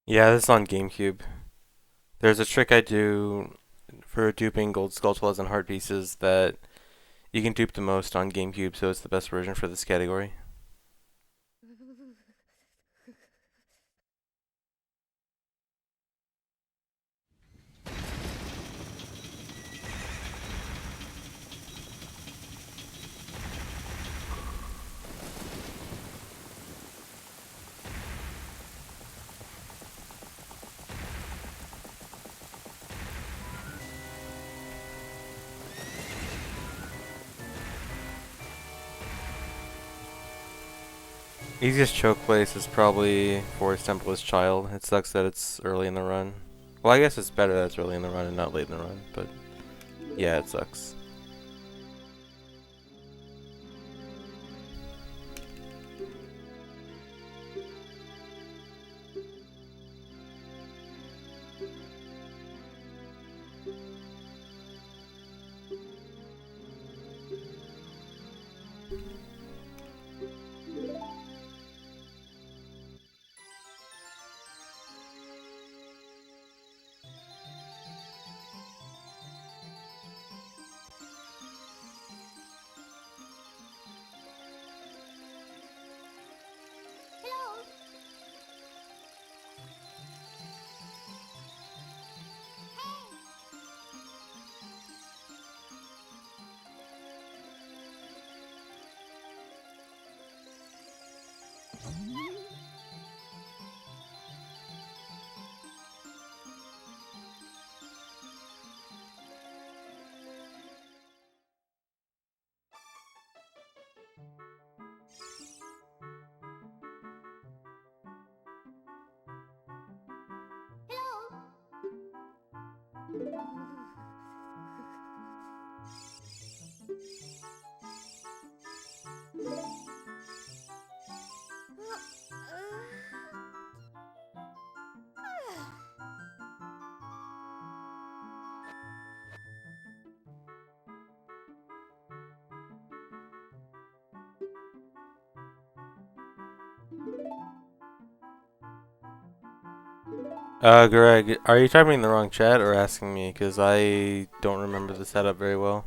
Yeah, this is on GameCube. There's a trick I do for duping gold skulltulas and heart pieces that you can dupe the most on GameCube, so it's the best version for this category. Easiest choke place is probably Forest Temple's Child. It sucks that it's early in the run. Well, I guess it's better that it's early in the run and not late in the run, but yeah, it sucks. Greg, are you typing in the wrong chat or asking me? Because I don't remember the setup very well.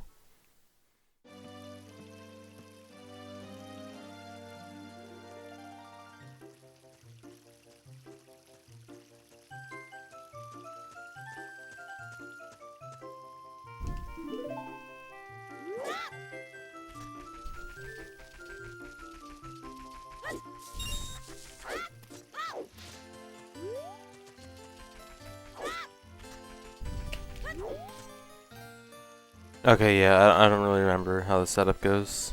Okay, yeah, I don't really remember how the setup goes.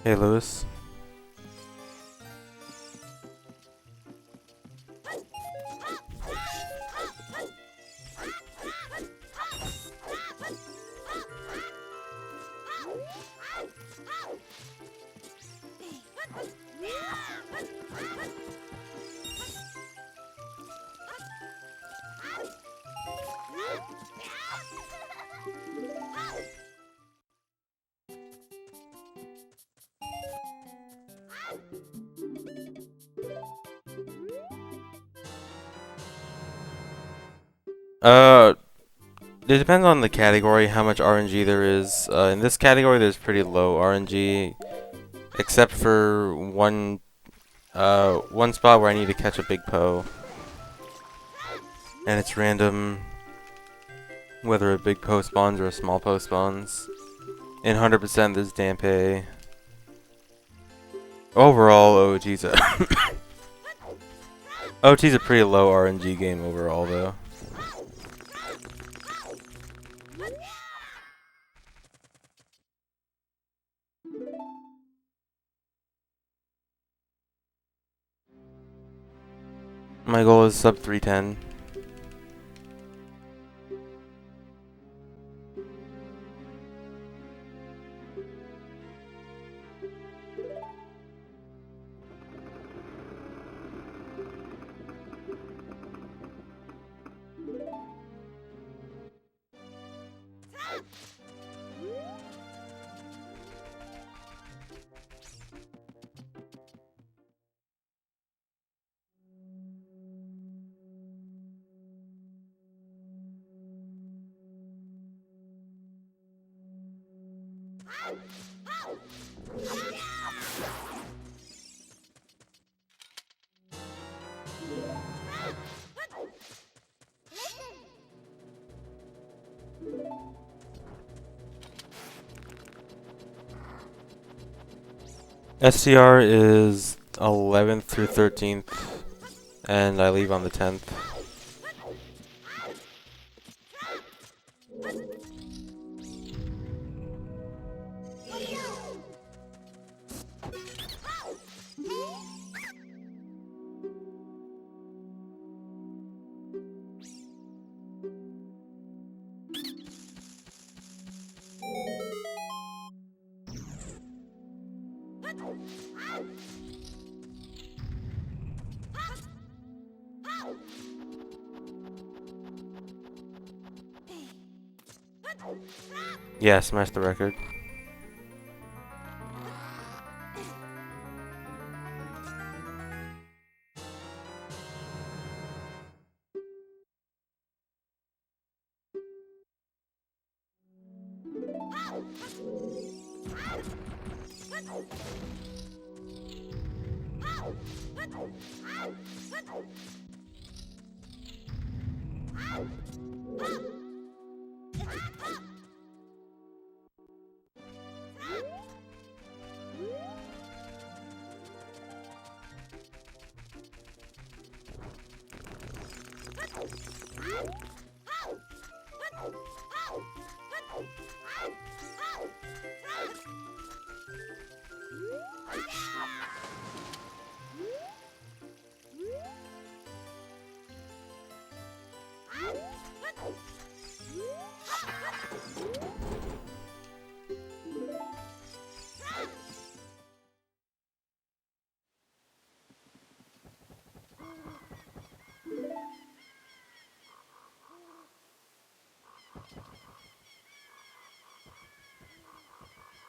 Hey, Lewis. Uh, it depends on the category, how much RNG there is. In this category, there's pretty low RNG, except for one spot where I need to catch a big Poe, and it's random whether a big Poe spawns or a small Poe spawns. In 100%, there's Dampe. Overall, OT's a pretty low RNG game overall, though. My goal is sub 310. SCR is 11th through 13th, and I leave on the 10th. Yeah, smash the record.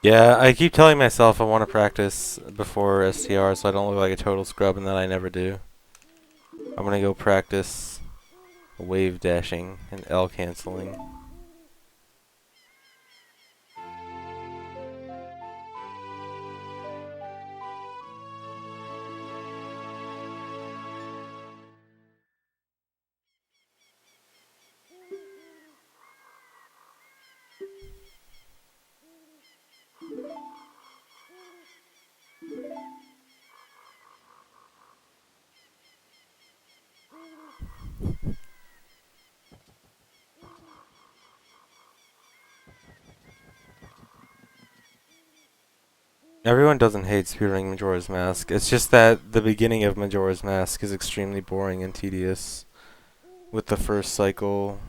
Yeah, I keep telling myself I want to practice before STR so I don't look like a total scrub, and then I never do. I'm gonna go practice wave dashing and L canceling. Everyone doesn't hate speedrunning Majora's Mask. It's just that the beginning of Majora's Mask is extremely boring and tedious with the first cycle,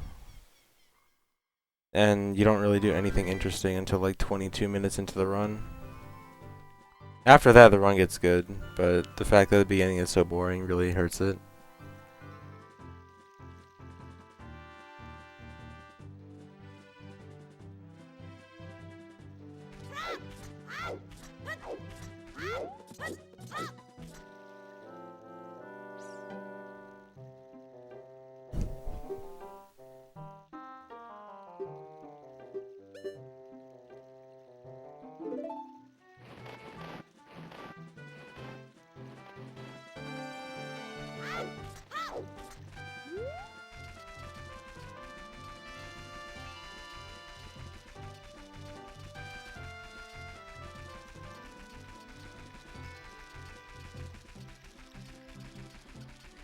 and you don't really do anything interesting until like 22 minutes into the run. After that, the run gets good, but the fact that the beginning is so boring really hurts it.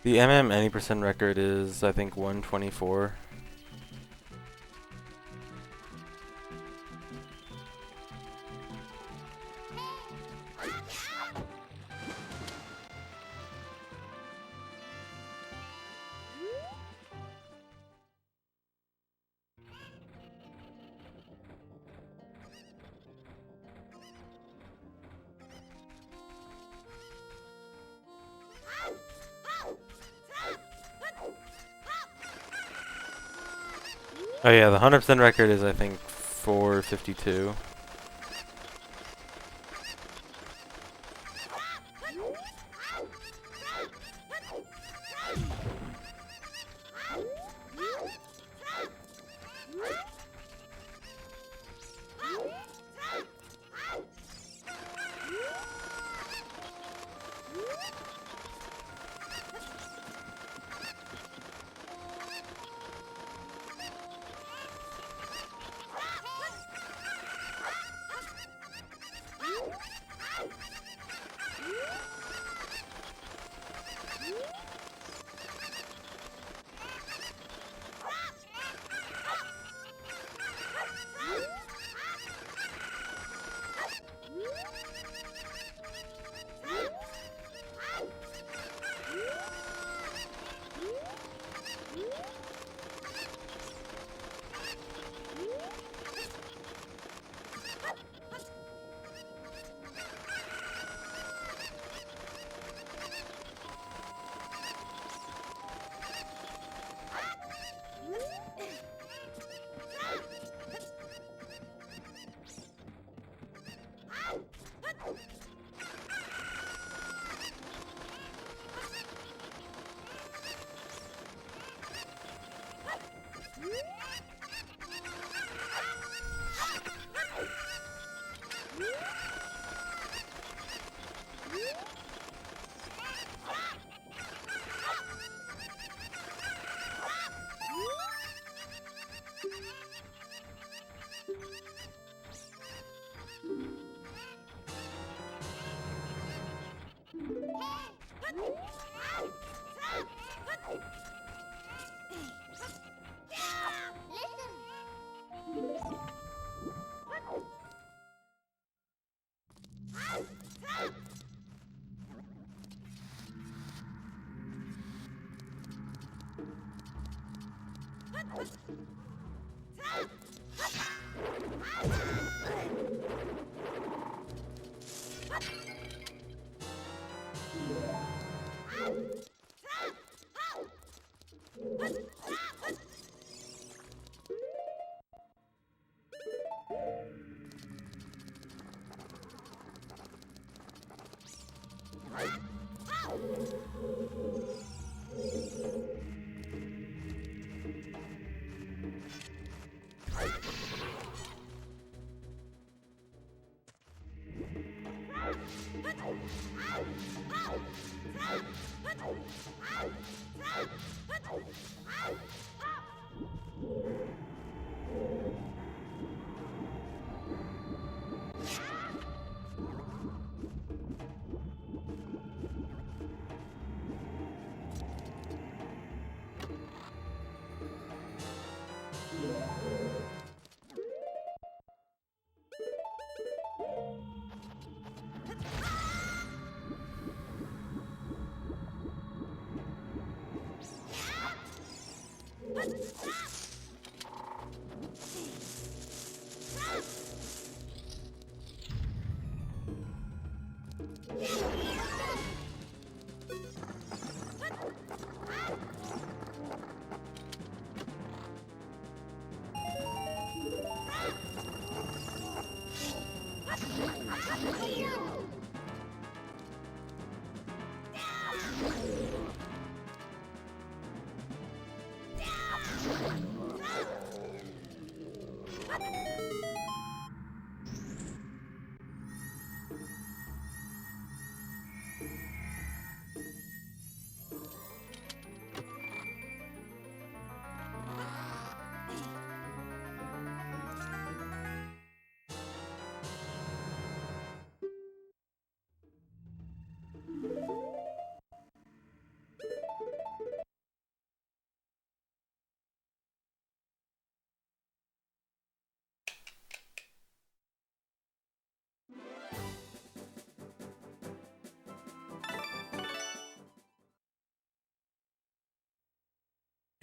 The any percent record is, I think, 124. Oh yeah, the 100% record is I think 452.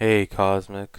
Hey, Cosmic.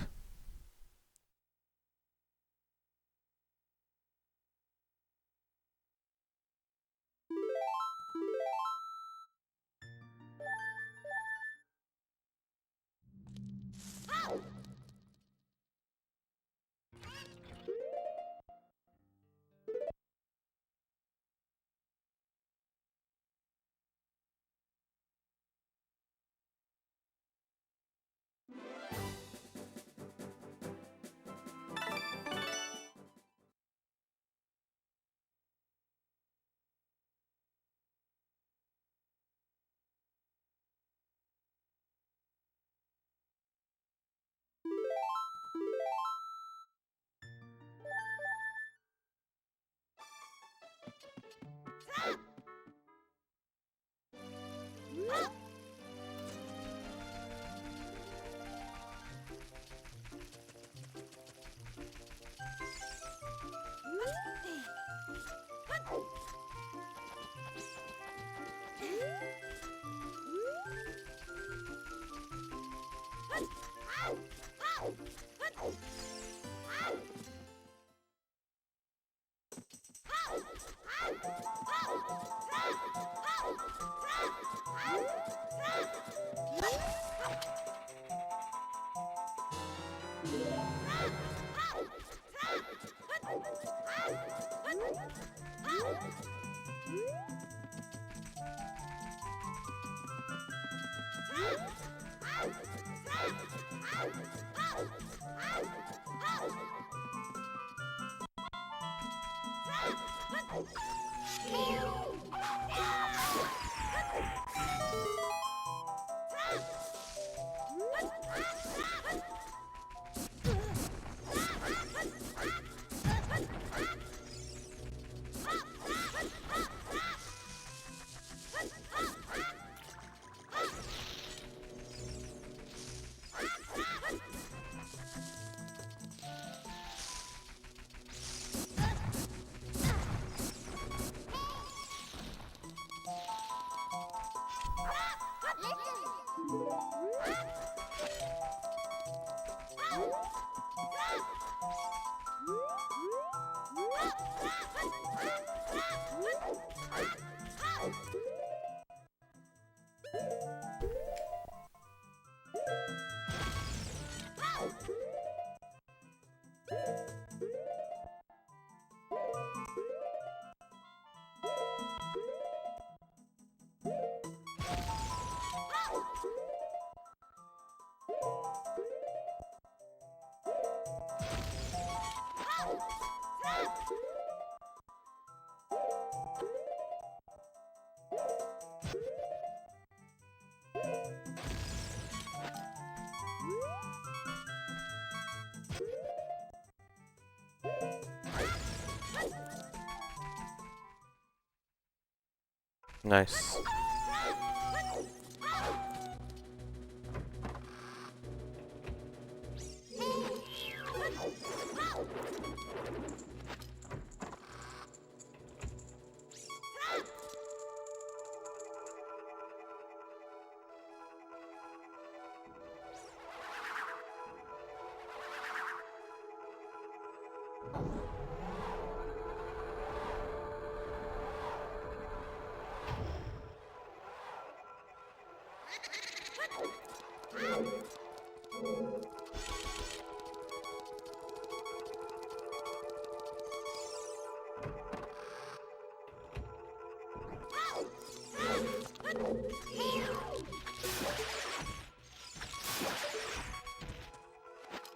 Nice.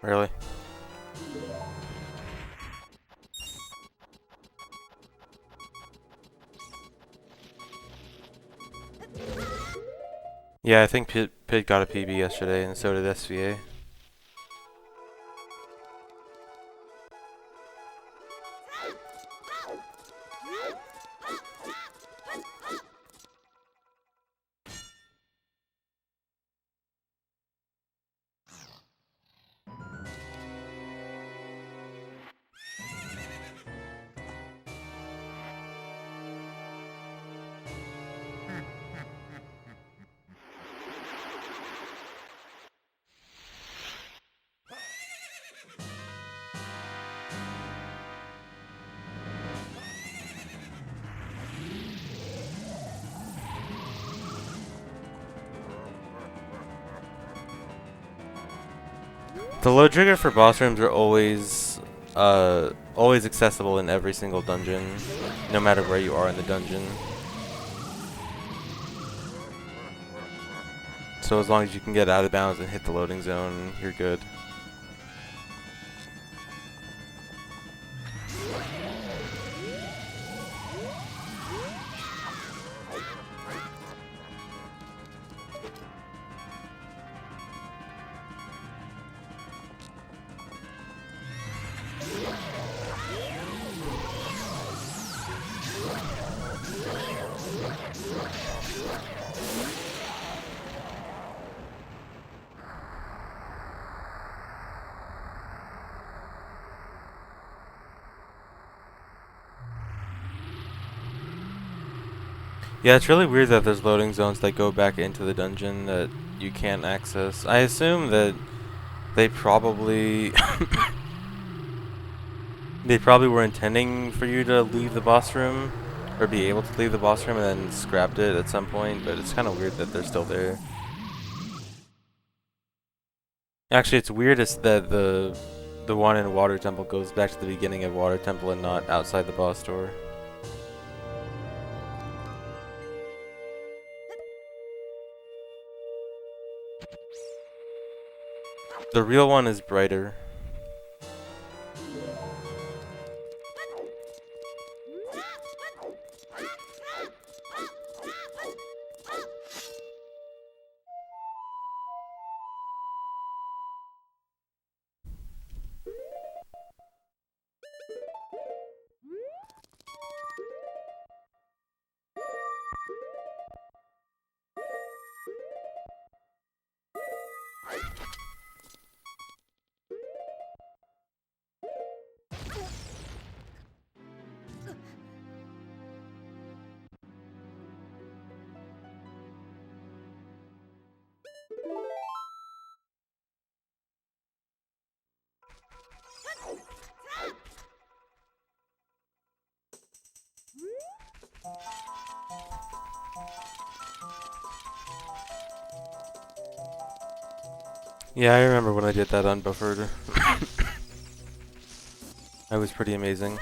Really? Yeah, I think Pit got a PB yesterday, and so did SVA. The load trigger for boss rooms are always accessible in every single dungeon, no matter where you are in the dungeon. So as long as you can get out of bounds and hit the loading zone, you're good. Yeah, it's really weird that there's loading zones that go back into the dungeon that you can't access. I assume that they probably they probably were intending for you to leave the boss room or be able to leave the boss room and then scrapped it at some point, but it's kind of weird that they're still there. Actually, it's weirdest that the one in Water Temple goes back to the beginning of Water Temple and not outside the boss door. The real one is brighter. Yeah, I remember when I did that unbuffered. That was pretty amazing.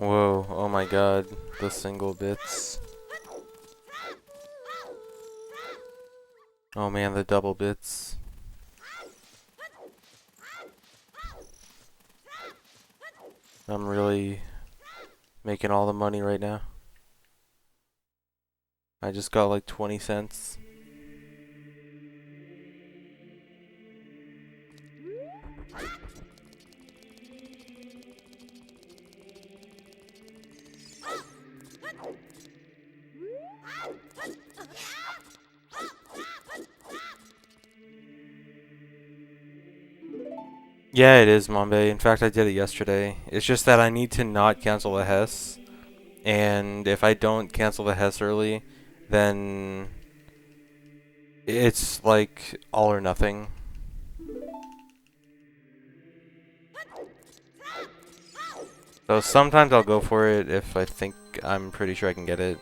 Whoa, oh my god, the single bits. Oh man, the double bits. I'm really making all the money right now. I just got like 20 cents. Yeah, it is, Mombe. In fact, I did it yesterday. It's just that I need to not cancel the Hess. And if I don't cancel the Hess early, then it's like all or nothing. So sometimes I'll go for it if I think I'm pretty sure I can get it.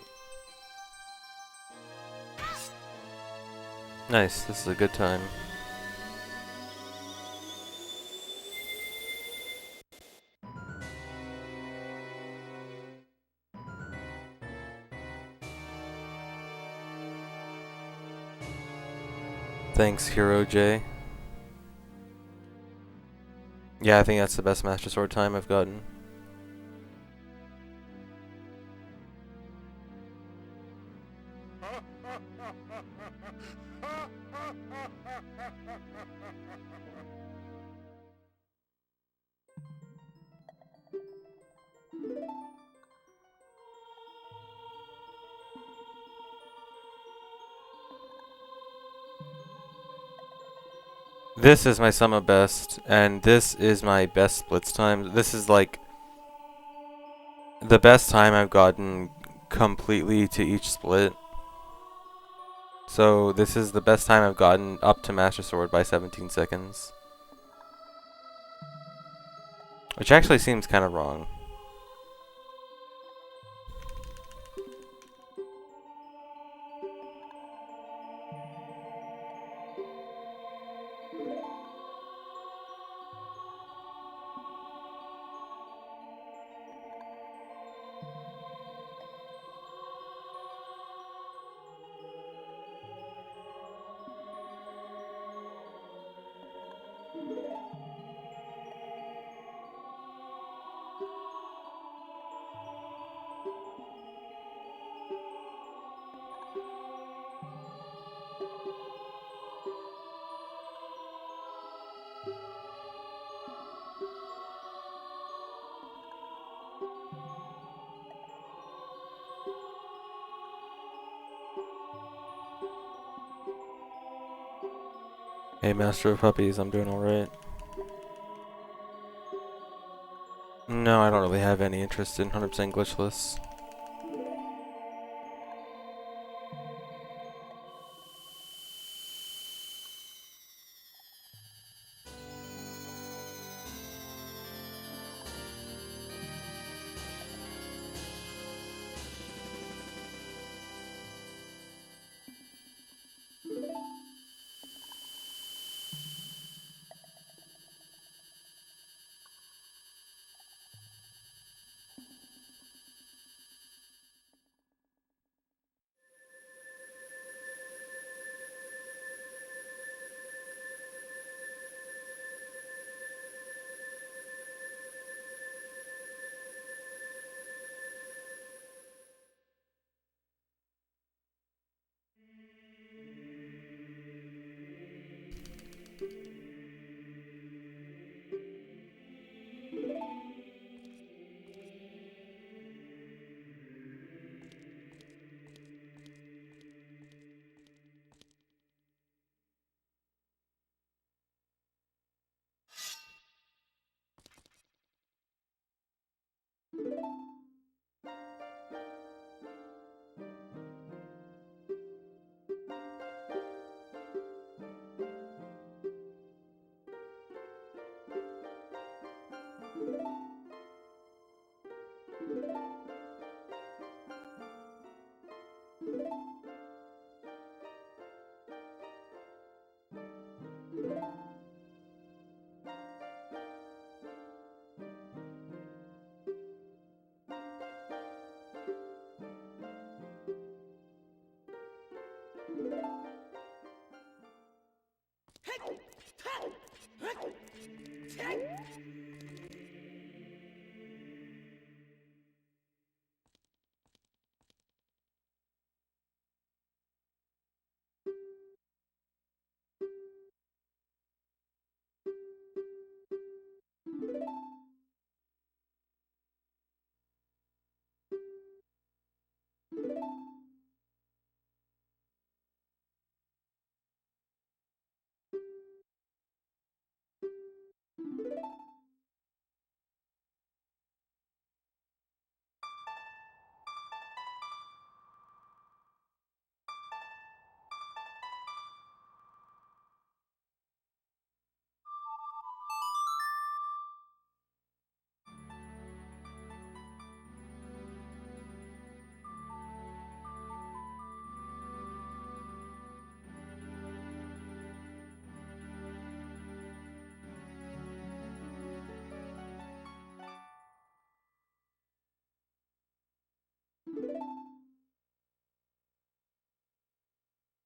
Nice, this is a good time. Thanks, Hero J. Yeah, I think that's the best Master Sword time I've gotten. This is my sum of best, and this is my best splits time. This is like the best time I've gotten completely to each split. So this is the best time I've gotten up to Master Sword by 17 seconds. Which actually seems kind of wrong. Hey, Master of Puppies, I'm doing alright. No, I don't really have any interest in 100% glitchless.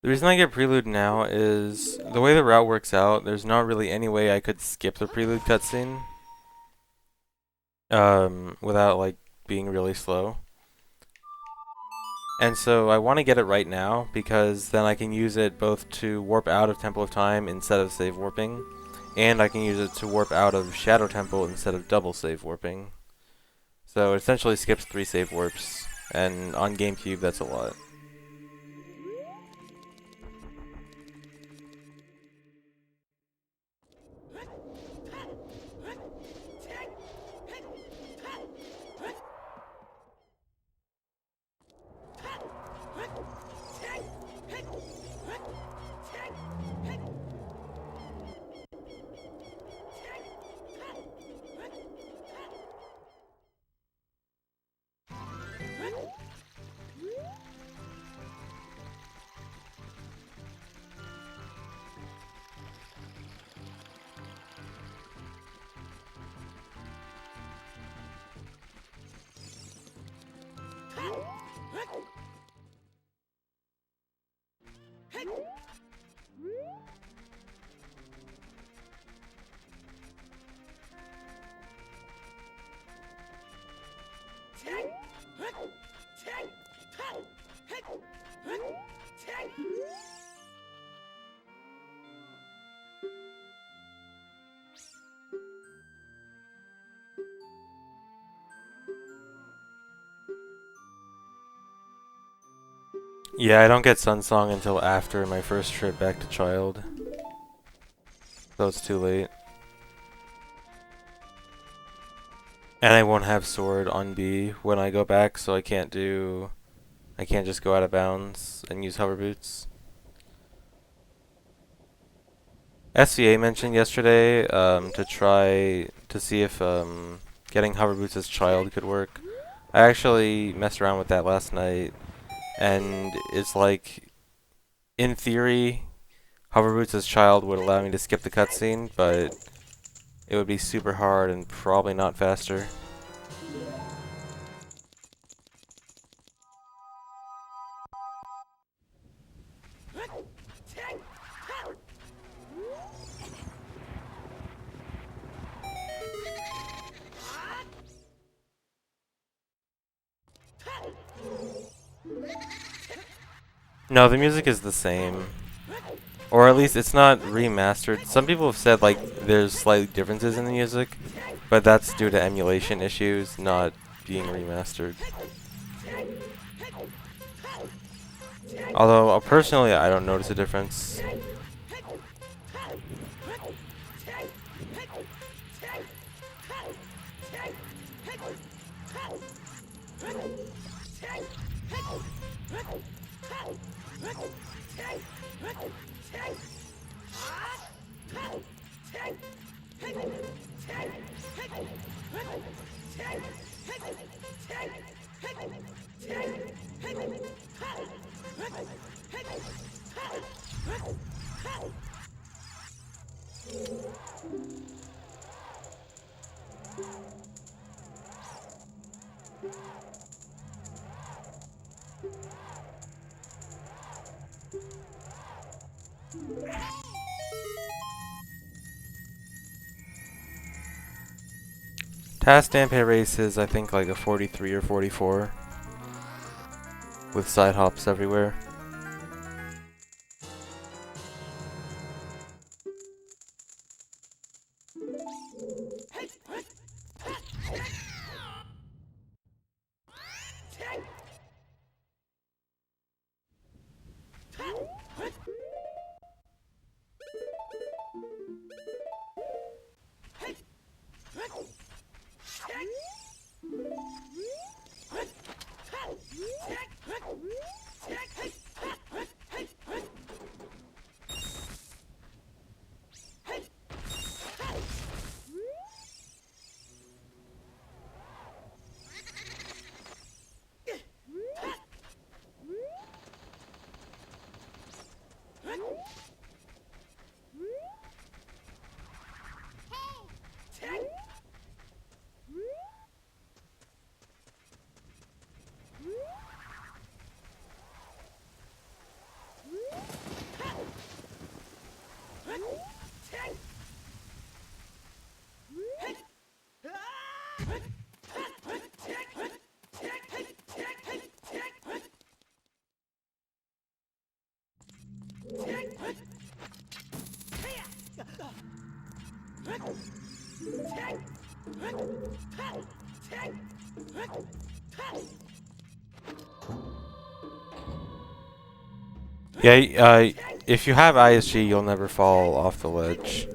The reason I get Prelude now is the way the route works out, there's not really any way I could skip the Prelude cutscene without like being really slow. And so I want to get it right now because then I can use it both to warp out of Temple of Time instead of save warping, and I can use it to warp out of Shadow Temple instead of double save warping. So it essentially skips 3 save warps, and on GameCube that's a lot. Yeah, I don't get Sun Song until after my first trip back to Child. So it's too late. And I won't have sword on B when I go back, so I can't just go out of bounds and use hover boots. SVA mentioned yesterday to try to see if getting hover boots as child could work. I actually messed around with that last night, and it's like, in theory, hover boots as child would allow me to skip the cutscene, but it would be super hard and probably not faster. No, the music is the same. Or at least it's not remastered. Some people have said like there's slight differences in the music, but that's due to emulation issues, not being remastered. Although personally I don't notice a difference. Task Dampe race is I think like a 43 or 44 with side hops everywhere. Yeah, if you have ISG, you'll never fall off the ledge.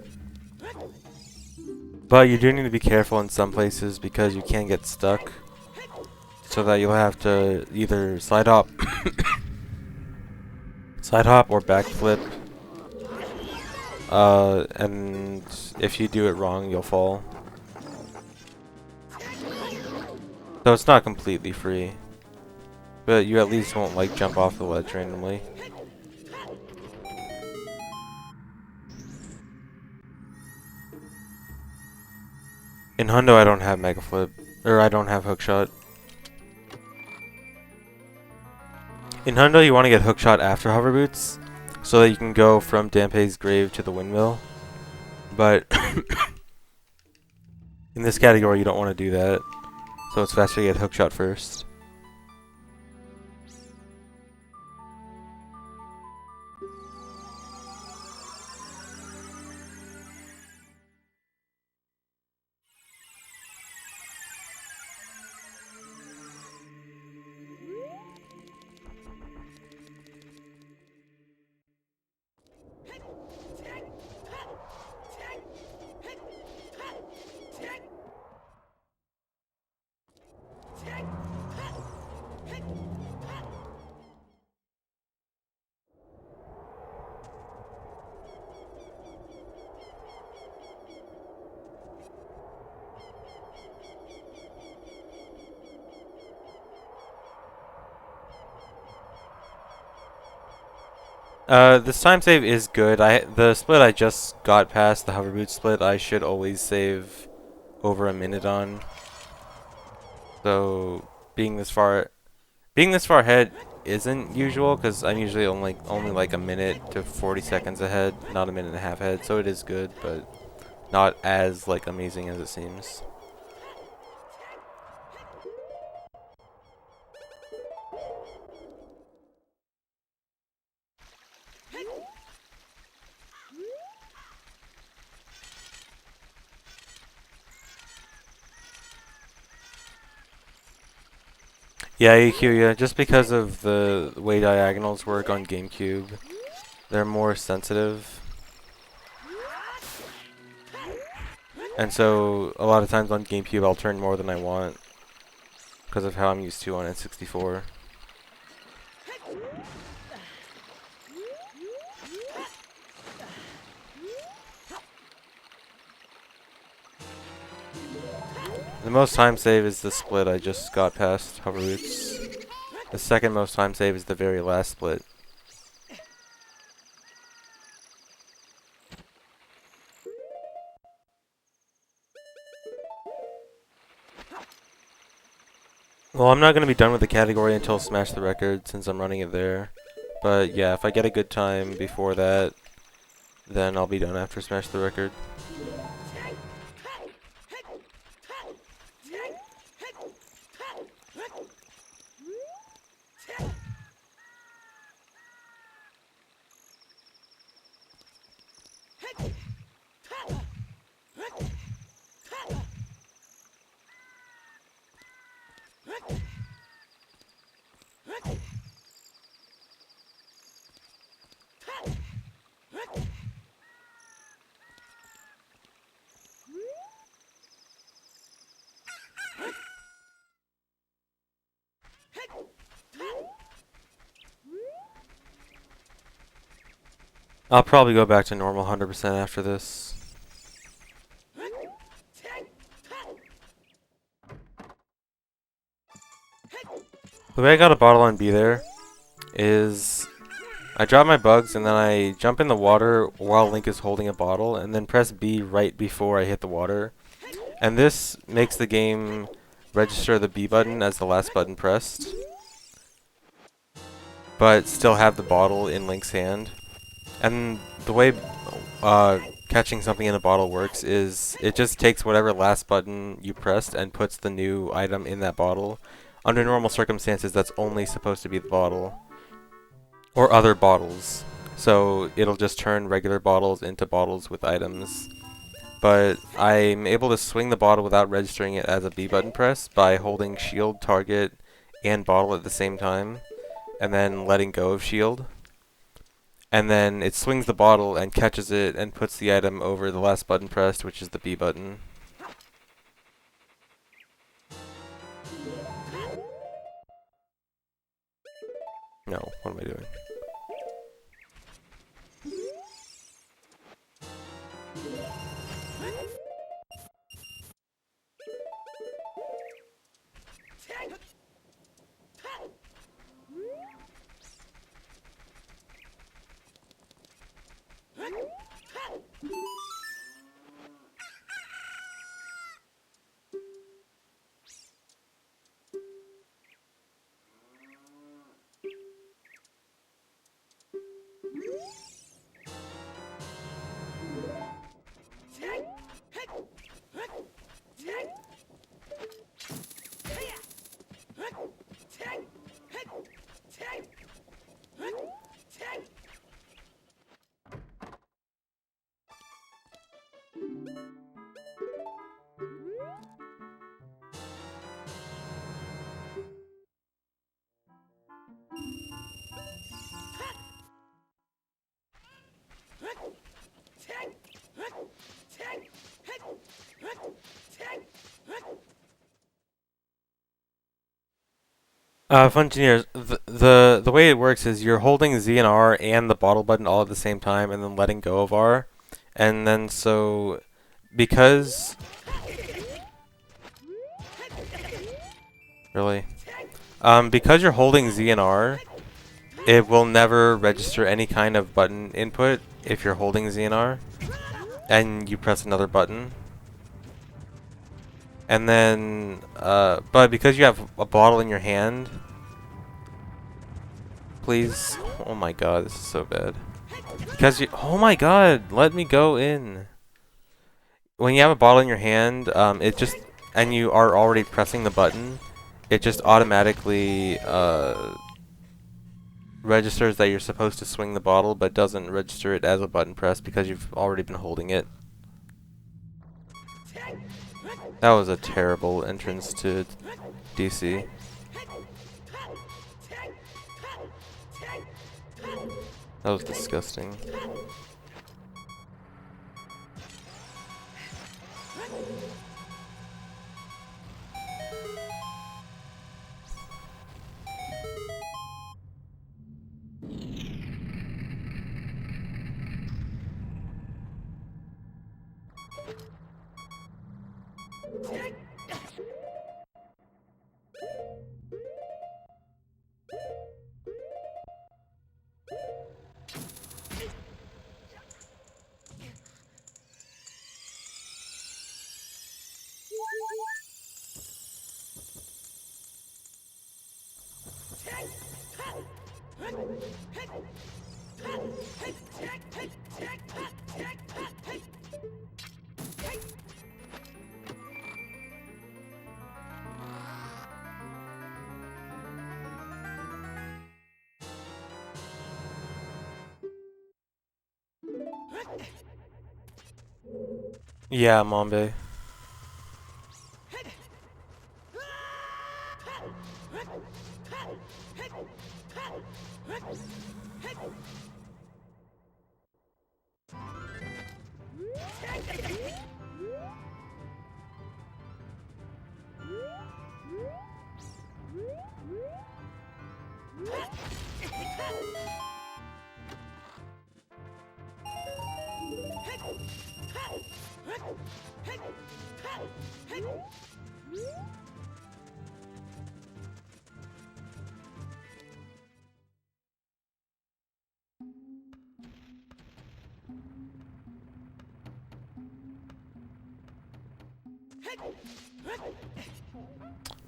But you do need to be careful in some places because you can get stuck. So that you'll have to either side hop, side hop or backflip. And if you do it wrong, you'll fall. So it's not completely free. But you at least won't like jump off the ledge randomly. In Hundo I don't have Mega Flip, or I don't have Hookshot. In Hundo you want to get Hookshot after Hover Boots, so that you can go from Dampe's grave to the windmill. But in this category you don't want to do that, so it's faster to get Hookshot first. This time save is good. The split I just got past, the hover boot split, I should always save over a minute on. So being this far ahead isn't usual because I'm usually only like a minute to 40 seconds ahead, not a minute and a half ahead. So it is good, but not as like amazing as it seems. Yeah, EQ, yeah, just because of the way diagonals work on GameCube, they're more sensitive. And so, a lot of times on GameCube, I'll turn more than I want because of how I'm used to on N64. The most time save is the split I just got past hover roots. The second most time save is the very last split. Well, I'm not going to be done with the category until Smash the Record since I'm running it there. But yeah, if I get a good time before that, then I'll be done after Smash the Record. I'll probably go back to normal 100% after this. The way I got a bottle on B there is I drop my bugs and then I jump in the water while Link is holding a bottle and then press B right before I hit the water. And this makes the game register the B button as the last button pressed, but still have the bottle in Link's hand. And the way catching something in a bottle works is it just takes whatever last button you pressed and puts the new item in that bottle. Under normal circumstances, that's only supposed to be the bottle. Or other bottles. So it'll just turn regular bottles into bottles with items. But I'm able to swing the bottle without registering it as a B button press by holding shield, target, and bottle at the same time. And then letting go of shield. And then it swings the bottle and catches it and puts the item over the last button pressed, which is the B button. No, what am I doing? Fun engineers, the way it works is you're holding Z and R and the bottle button all at the same time and then letting go of R. And then so because really because you're holding Z and R it will never register any kind of button input if you're holding ZNR and you press another button. And then, but because you have a bottle in your hand, please, oh my god, this is so bad. Because you, oh my god, let me go in. When you have a bottle in your hand, it just, and you are already pressing the button, it just automatically, registers that you're supposed to swing the bottle, but doesn't register it as a button press because you've already been holding it. That was a terrible entrance to DC. That was disgusting. Yeah, Mombe.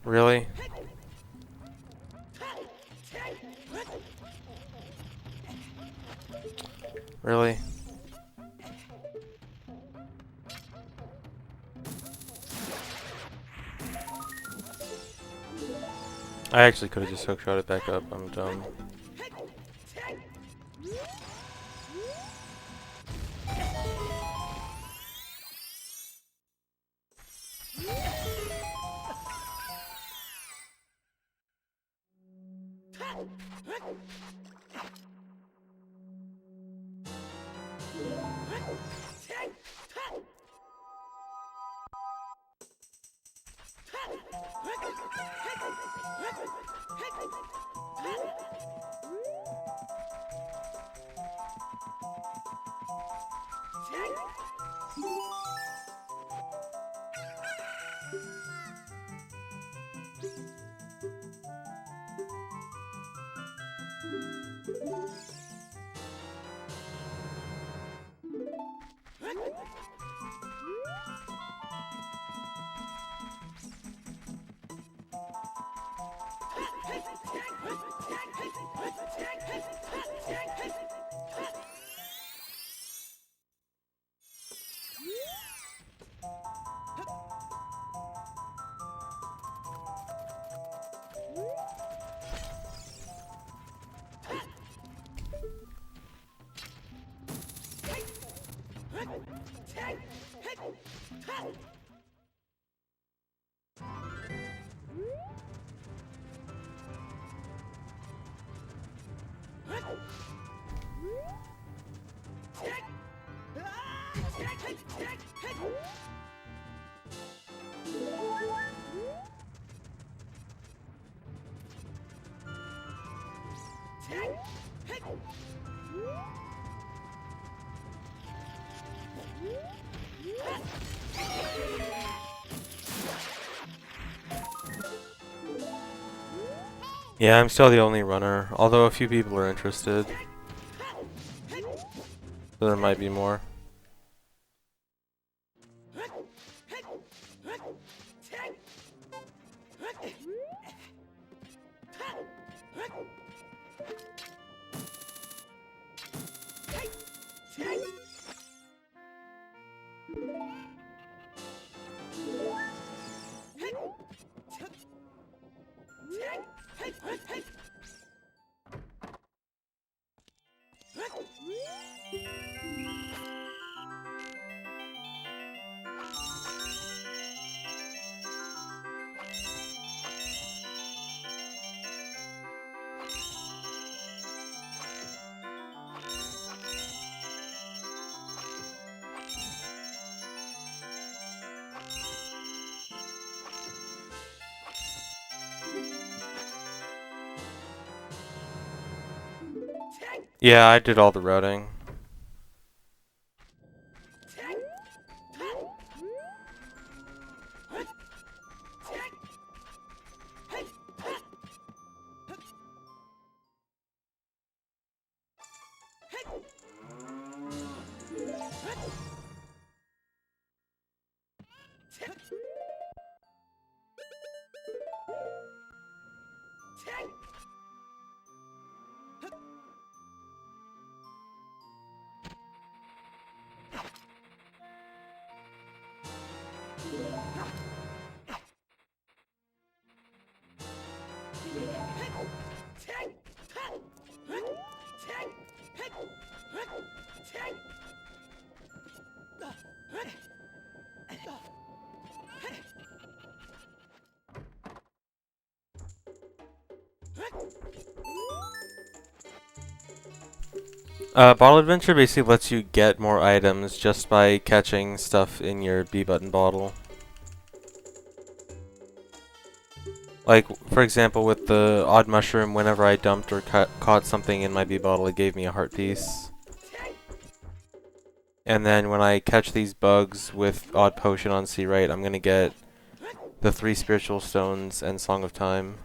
Really? Really? I actually could have just hookshot it back up. I'm dumb. Yeah, I'm still the only runner, although a few people are interested. So there might be more. Yeah, I did all the routing. Bottle Adventure basically lets you get more items just by catching stuff in your B button bottle. Like, for example, with the odd mushroom, whenever I dumped or caught something in my B bottle, it gave me a heart piece. And then when I catch these bugs with odd potion on C right, I'm gonna get the 3 spiritual stones and Song of Time.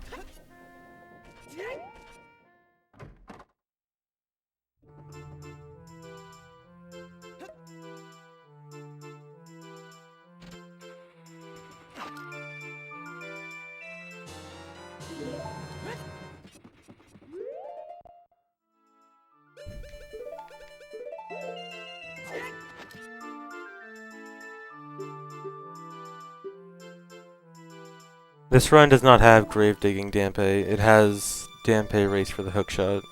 This run does not have Grave Digging Dampe. It has Dampe Race for the hookshot.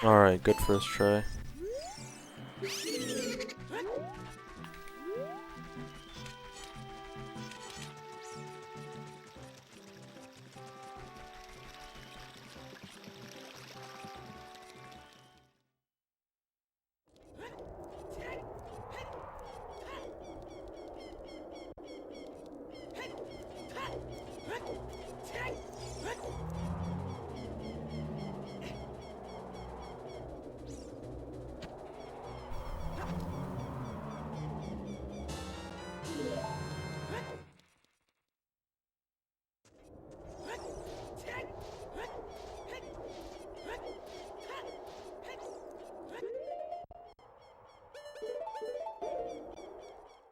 Alright, good first try.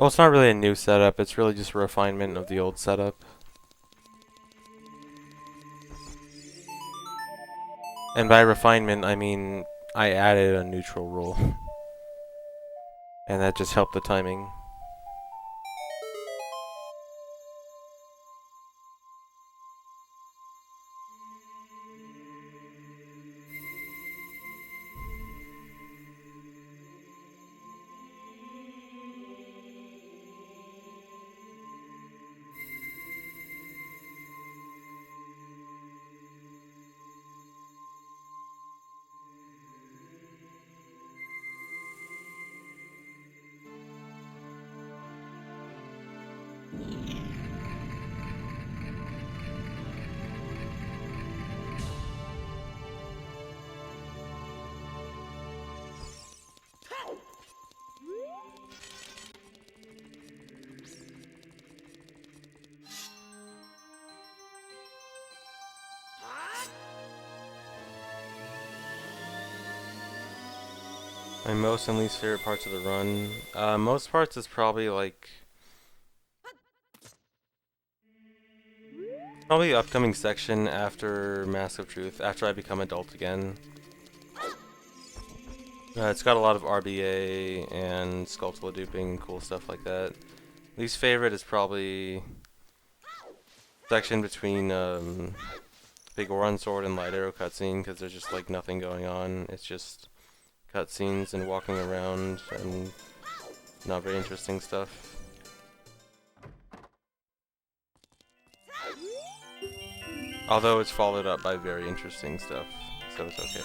Well, it's not really a new setup, it's really just a refinement of the old setup. And by refinement, I mean I added a neutral rule. And that just helped the timing. My most and least favorite parts of the run. Most parts is probably like probably upcoming section after Mask of Truth, after I become adult again. It's got a lot of RBA and Skulltula duping, cool stuff like that. Least favorite is probably section between Big Oran Sword and Light Arrow cutscene, because there's just like nothing going on. It's just cutscenes and walking around and not very interesting stuff. Although it's followed up by very interesting stuff, so it's okay.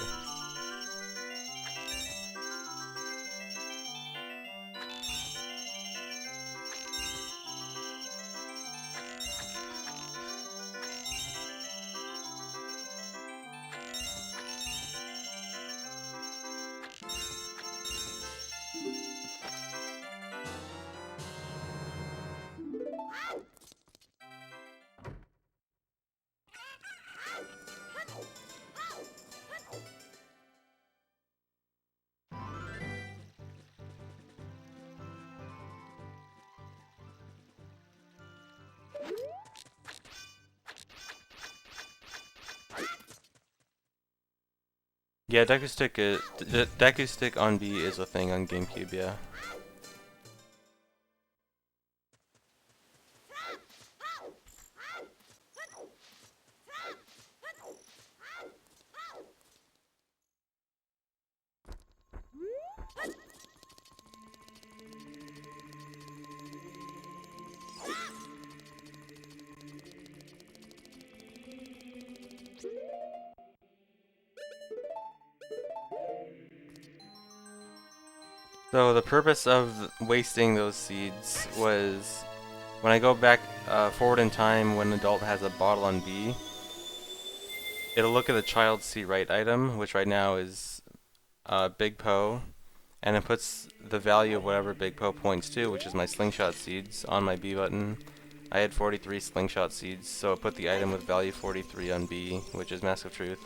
Yeah, Deku Stick on B is a thing on GameCube, yeah. So the purpose of wasting those seeds was when I go back forward in time when adult has a bottle on B, it'll look at the child C right item, which right now is Big Poe, and it puts the value of whatever Big Poe points to, which is my slingshot seeds, on my B button. I had 43 slingshot seeds, so it put the item with value 43 on B, which is Mask of Truth.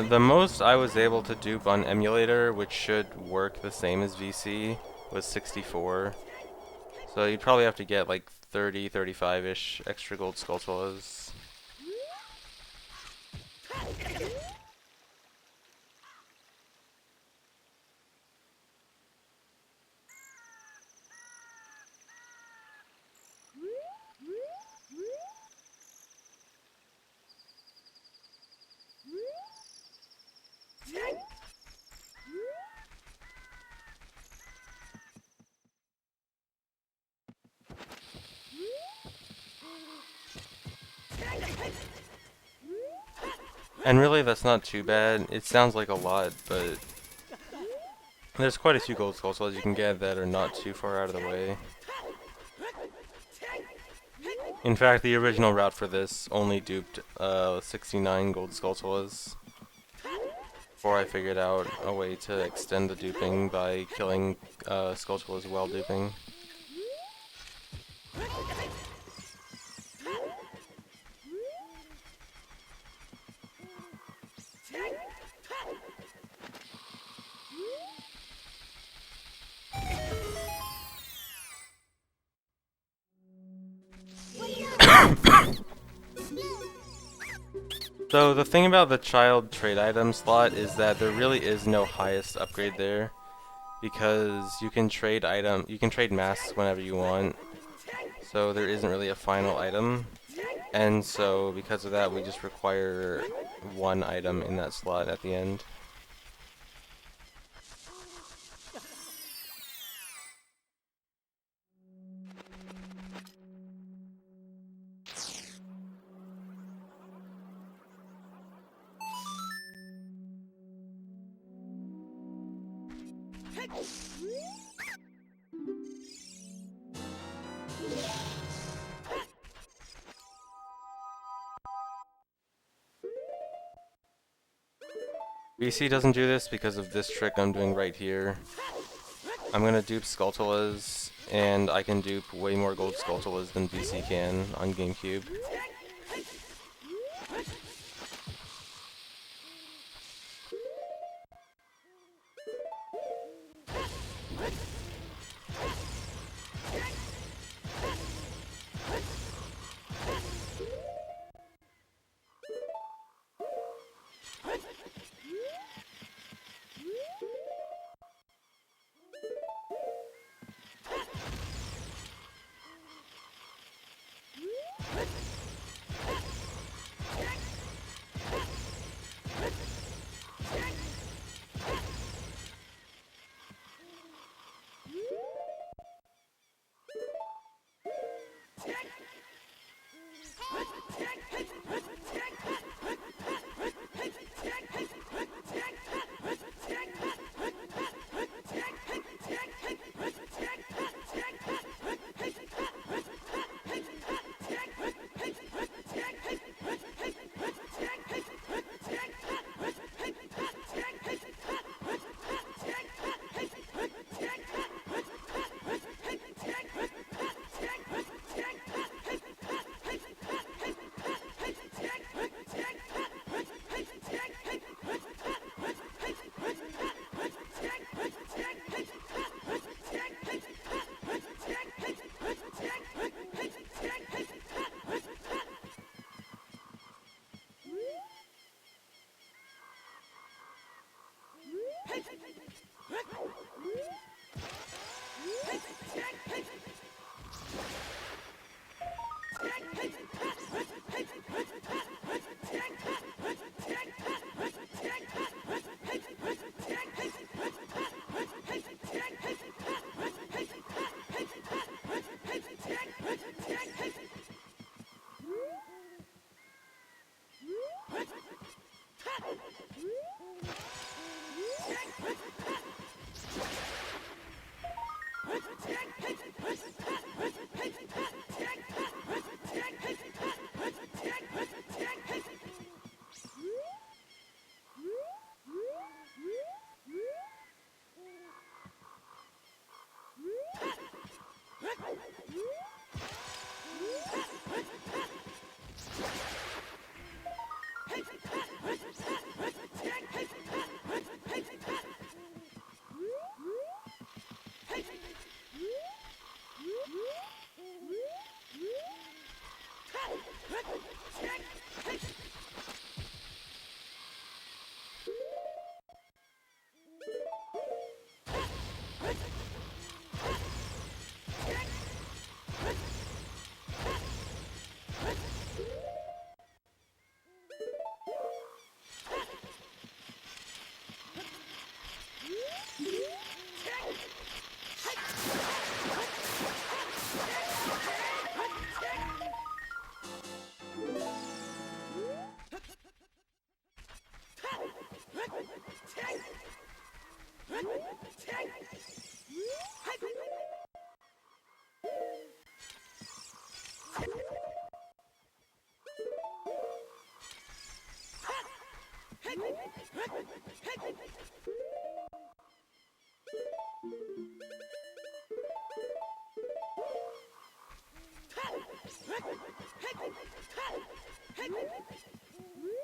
The most I was able to dupe on emulator, which should work the same as VC, was 64. So you'd probably have to get like 30, 35-ish extra gold Skulltulas. And really, that's not too bad. It sounds like a lot, but there's quite a few gold Skulltulas you can get that are not too far out of the way. In fact, the original route for this only duped 69 gold Skulltulas before I figured out a way to extend the duping by killing Skulltulas while duping. So the thing about the child trade item slot is that there really is no highest upgrade there, because you can trade masks whenever you want. So there isn't really a final item, and so because of that we just require one item in that slot at the end. BC doesn't do this because of this trick I'm doing right here. I'm gonna dupe Skulltulas, and I can dupe way more gold Skulltulas than BC can on GameCube.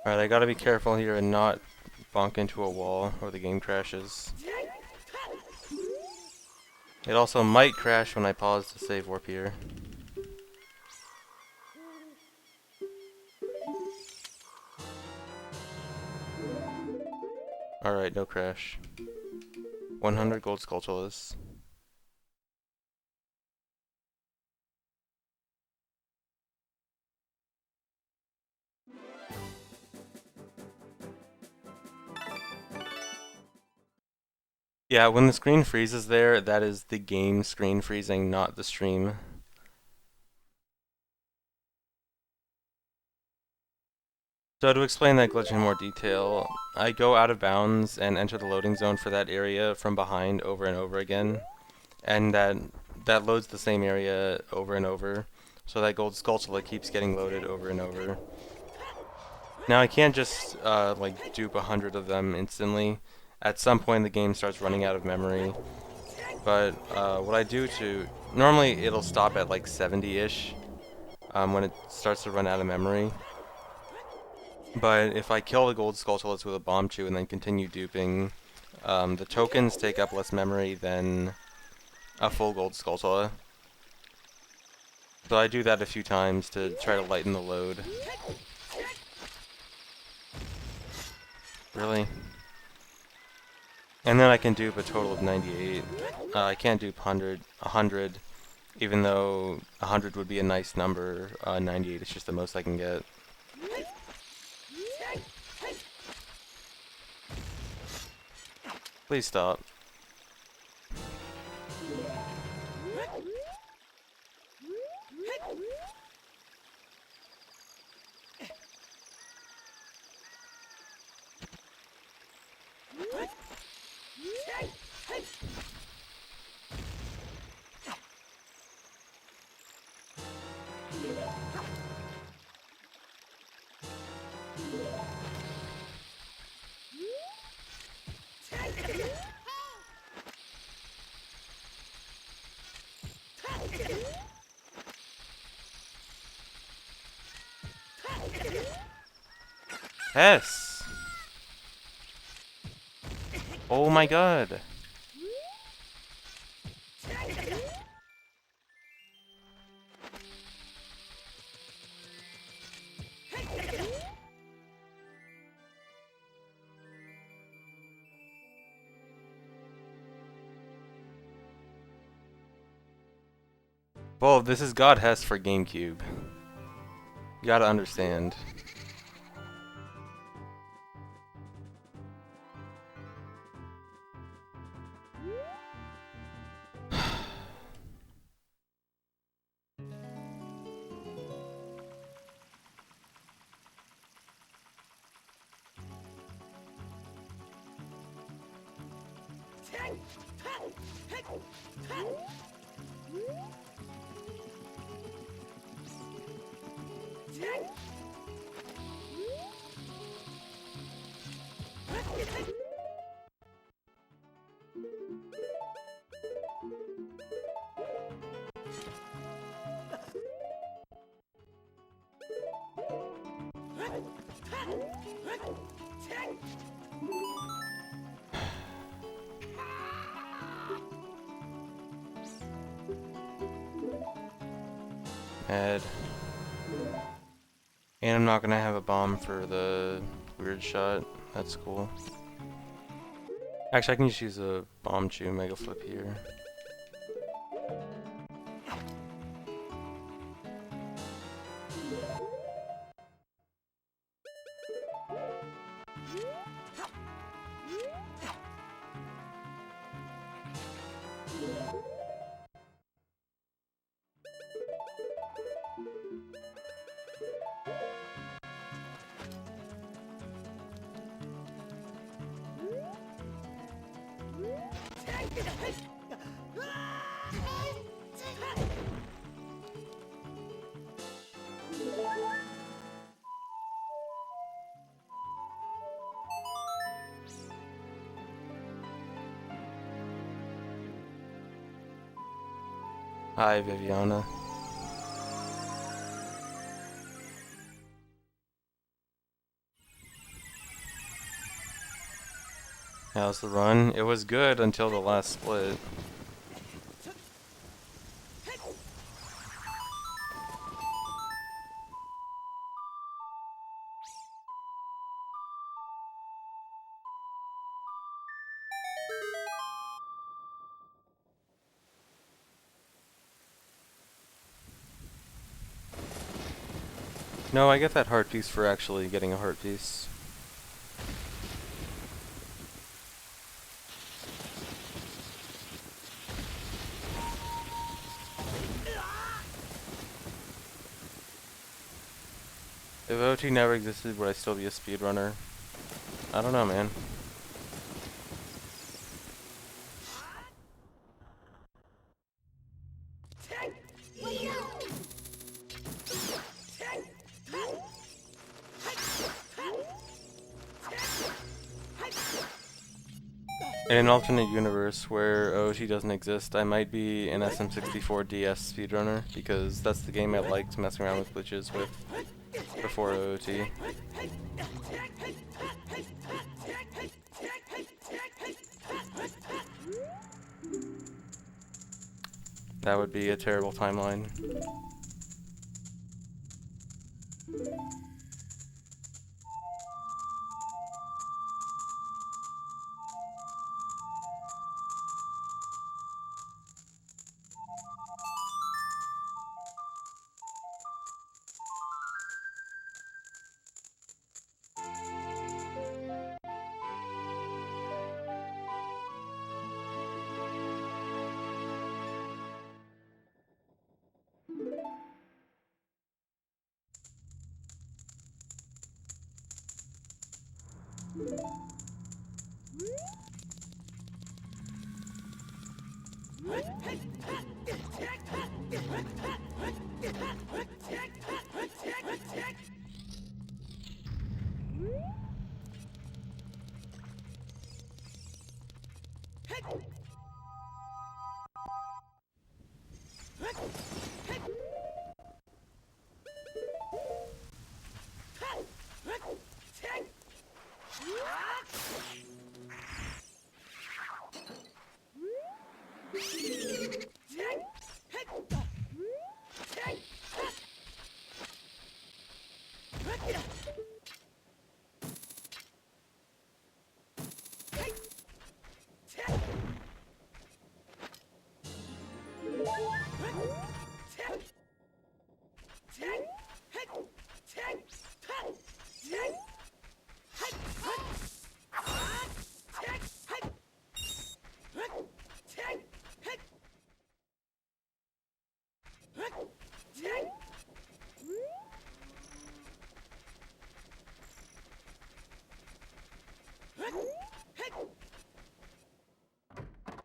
Alright, I gotta be careful here and not bonk into a wall or the game crashes. It also might crash when I pause to save warp here. Alright, no crash. 100 gold Skulltulas. Yeah, when the screen freezes there, that is the game screen freezing, not the stream. So to explain that glitch in more detail, I go out of bounds and enter the loading zone for that area from behind over and over again. And that loads the same area over and over. So that gold Skulltula keeps getting loaded over and over. Now I can't just like dupe 100 of them instantly. At some point the game starts running out of memory. But what I do to... Normally it'll stop at like 70-ish when it starts to run out of memory. But if I kill the gold Skulltulas with a bomb chew and then continue duping, the tokens take up less memory than a full gold Skulltula. So I do that a few times to try to lighten the load. Really? And then I can dupe a total of 98. I can't dupe 100, even though 100 would be a nice number. 98 is just the most I can get. Please stop. Yes! Oh my god! Well, this is God Hess for GameCube. You gotta understand. Mad. And I'm not gonna have a bomb for the weird shot. That's cool. Actually, I can just use a bomb chew mega flip here. Hi, Viviana. How's the run? It was good until the last split. No, I get that heart piece for actually getting a heart piece. If OT never existed, would I still be a speedrunner? I don't know, man. In an alternate universe where OT doesn't exist, I might be an SM64 DS speedrunner, because that's the game I liked messing around with glitches with before OT. That would be a terrible timeline.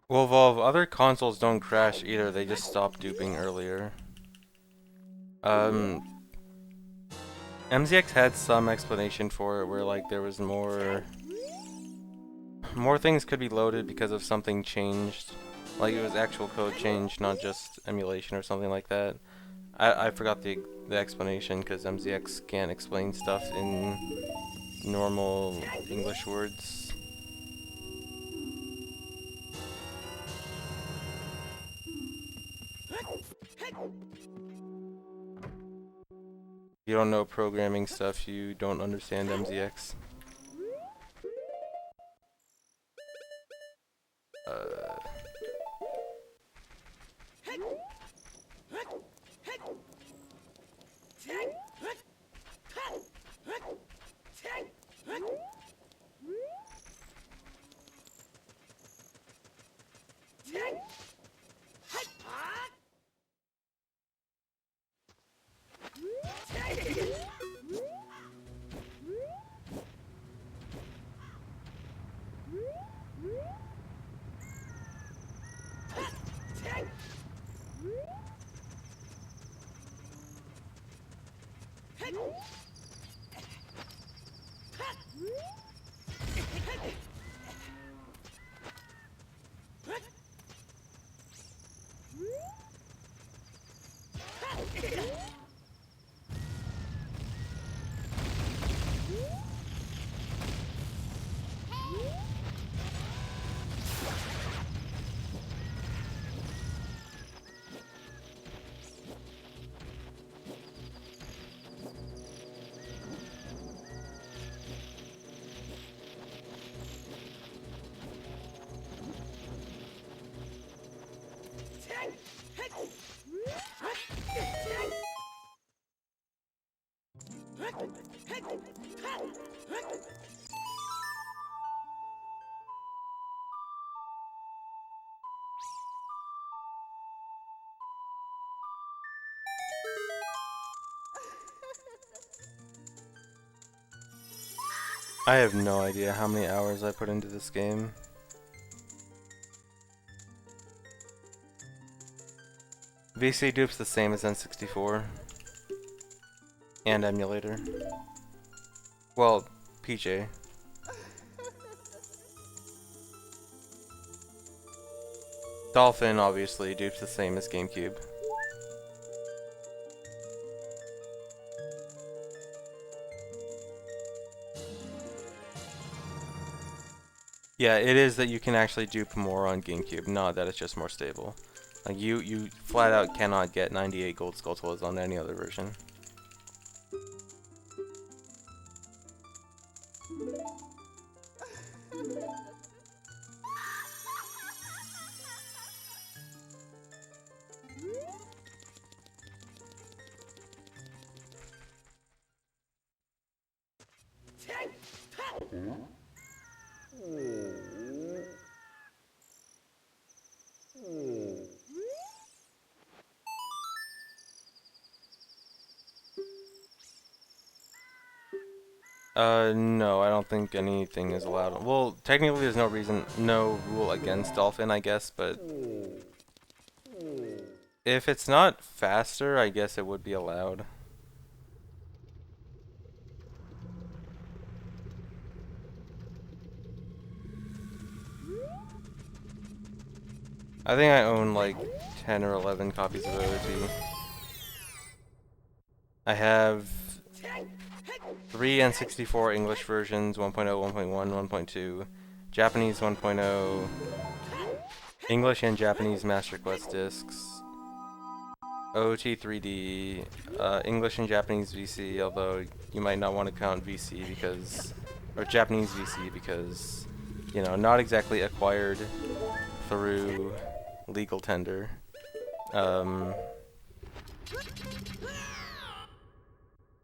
Well, Valve, other consoles don't crash either, they just stop duping earlier. MZX had some explanation for it where, like, there was more things could be loaded because of something changed. Like, it was actual code change, not just emulation or something like that. I forgot the explanation because MZX can't explain stuff in normal English words. You don't know programming stuff, you don't understand MZX. I have no idea how many hours I put into this game. VC dupe's the same as N64 and emulator. Well, PJ. Dolphin obviously dupe's the same as GameCube. Yeah, it is that you can actually dupe more on GameCube, not that it's just more stable. Like you flat out cannot get 98 gold Skulltulas on any other version. No, I don't think anything is allowed. Well, technically there's no rule against Dolphin, I guess, but if it's not faster, I guess it would be allowed. I think I own like 10 or 11 copies of OT. I have 3 N64 English versions, 1.0, 1.1, 1.2, Japanese 1.0, English and Japanese Master Quest discs, OT 3D, English and Japanese VC, although you might not want to count VC because, or Japanese VC because, you know, not exactly acquired through legal tender. Wii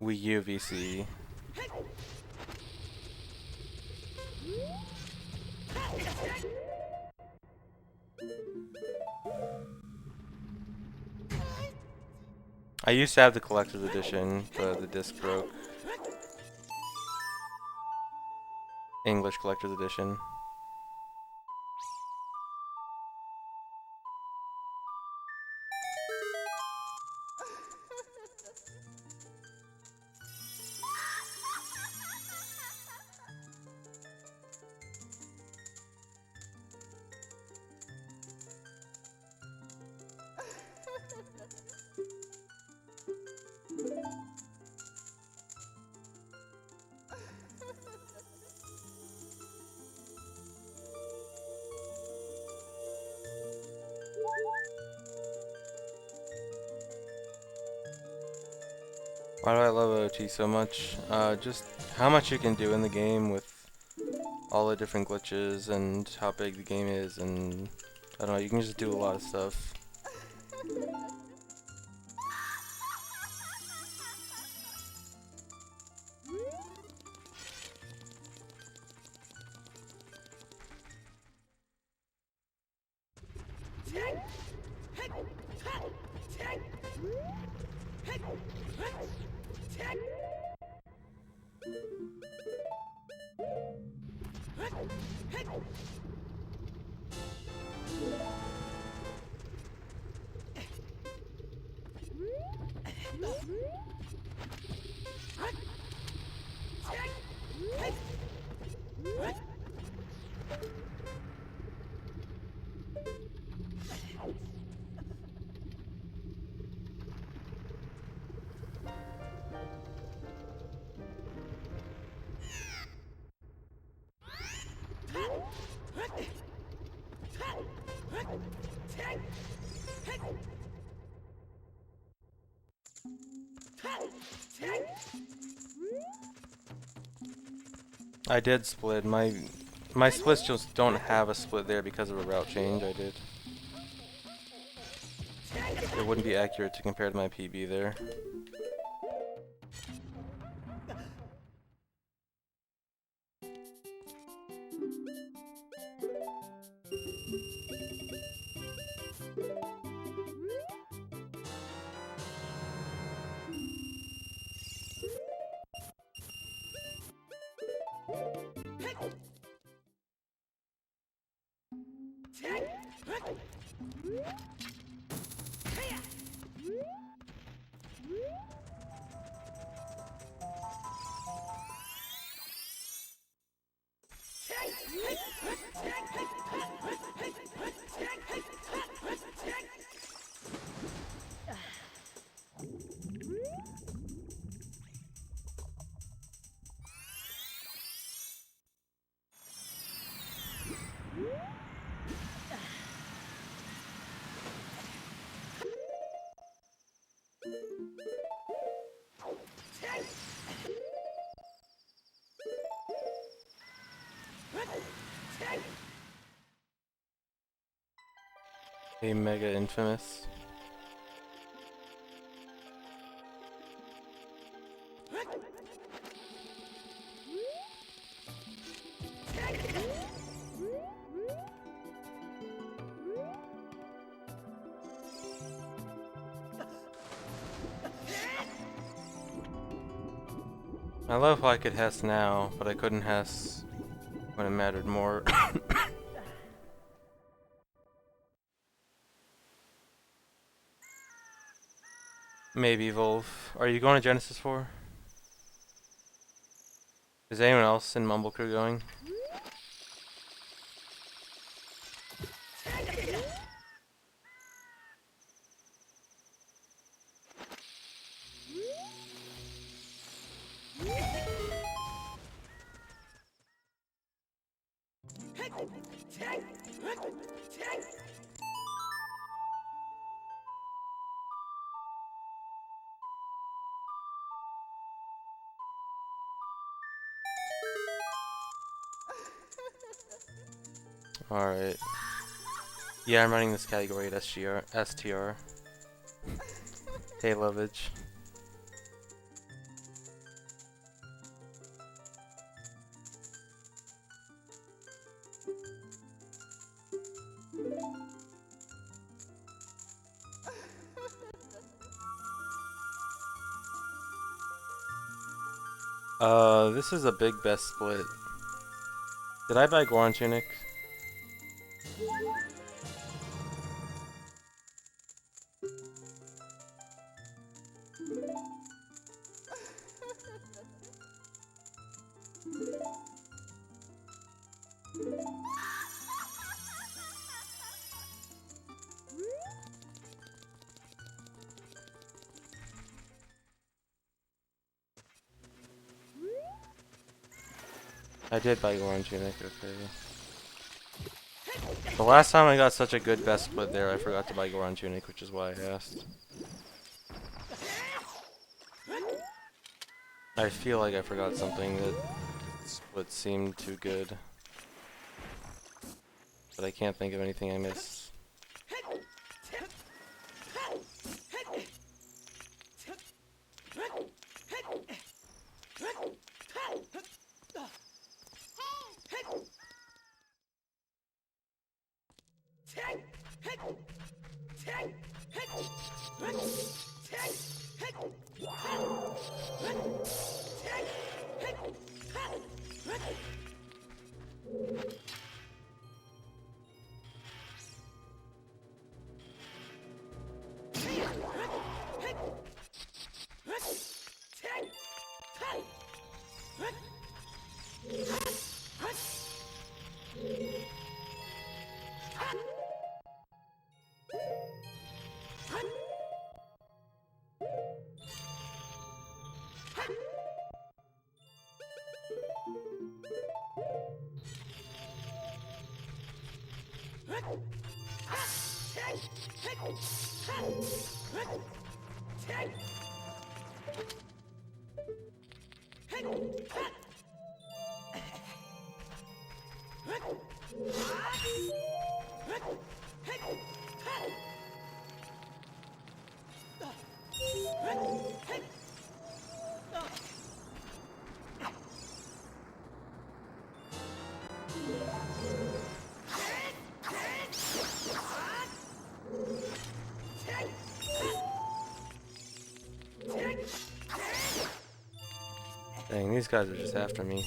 U VC. I used to have the collector's edition, but the disc broke. English collector's edition. Why do I love OT so much? Just how much you can do in the game with all the different glitches and how big the game is, and I don't know, you can just do a lot of stuff. I did split. My splits just don't have a split there because of a route change I did. It wouldn't be accurate to compare to my PB there. A mega infamous. I love how I could Hess now, but I couldn't Hess when it mattered more. Maybe Volv. Are you going to Genesis 4? Is anyone else in Mumble Crew going? Alright. Yeah, I'm running this category at STR. Hey, Lovage. This is a big best split. Did I buy Goron Tunic? I did buy Goron Tunic, okay. The last time I got such a good best split there, I forgot to buy Goron Tunic, which is why I asked. I feel like I forgot something that split seemed too good. But I can't think of anything I missed. these guys are just after me.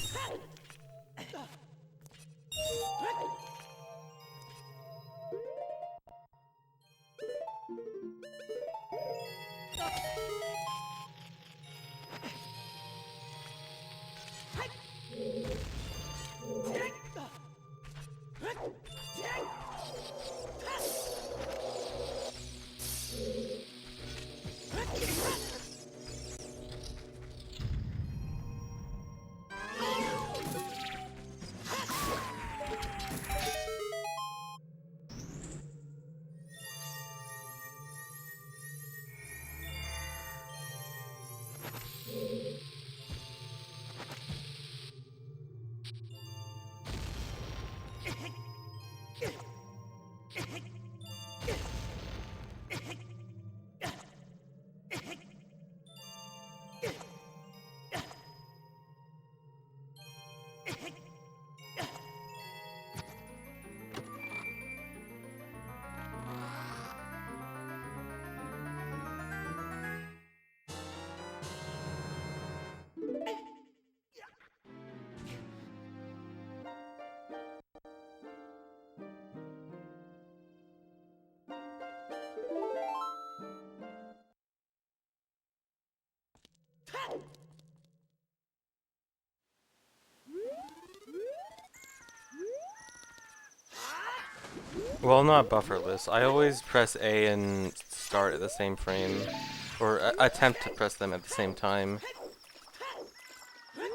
Well, not bufferless. I always press A and start at the same frame, or attempt to press them at the same time.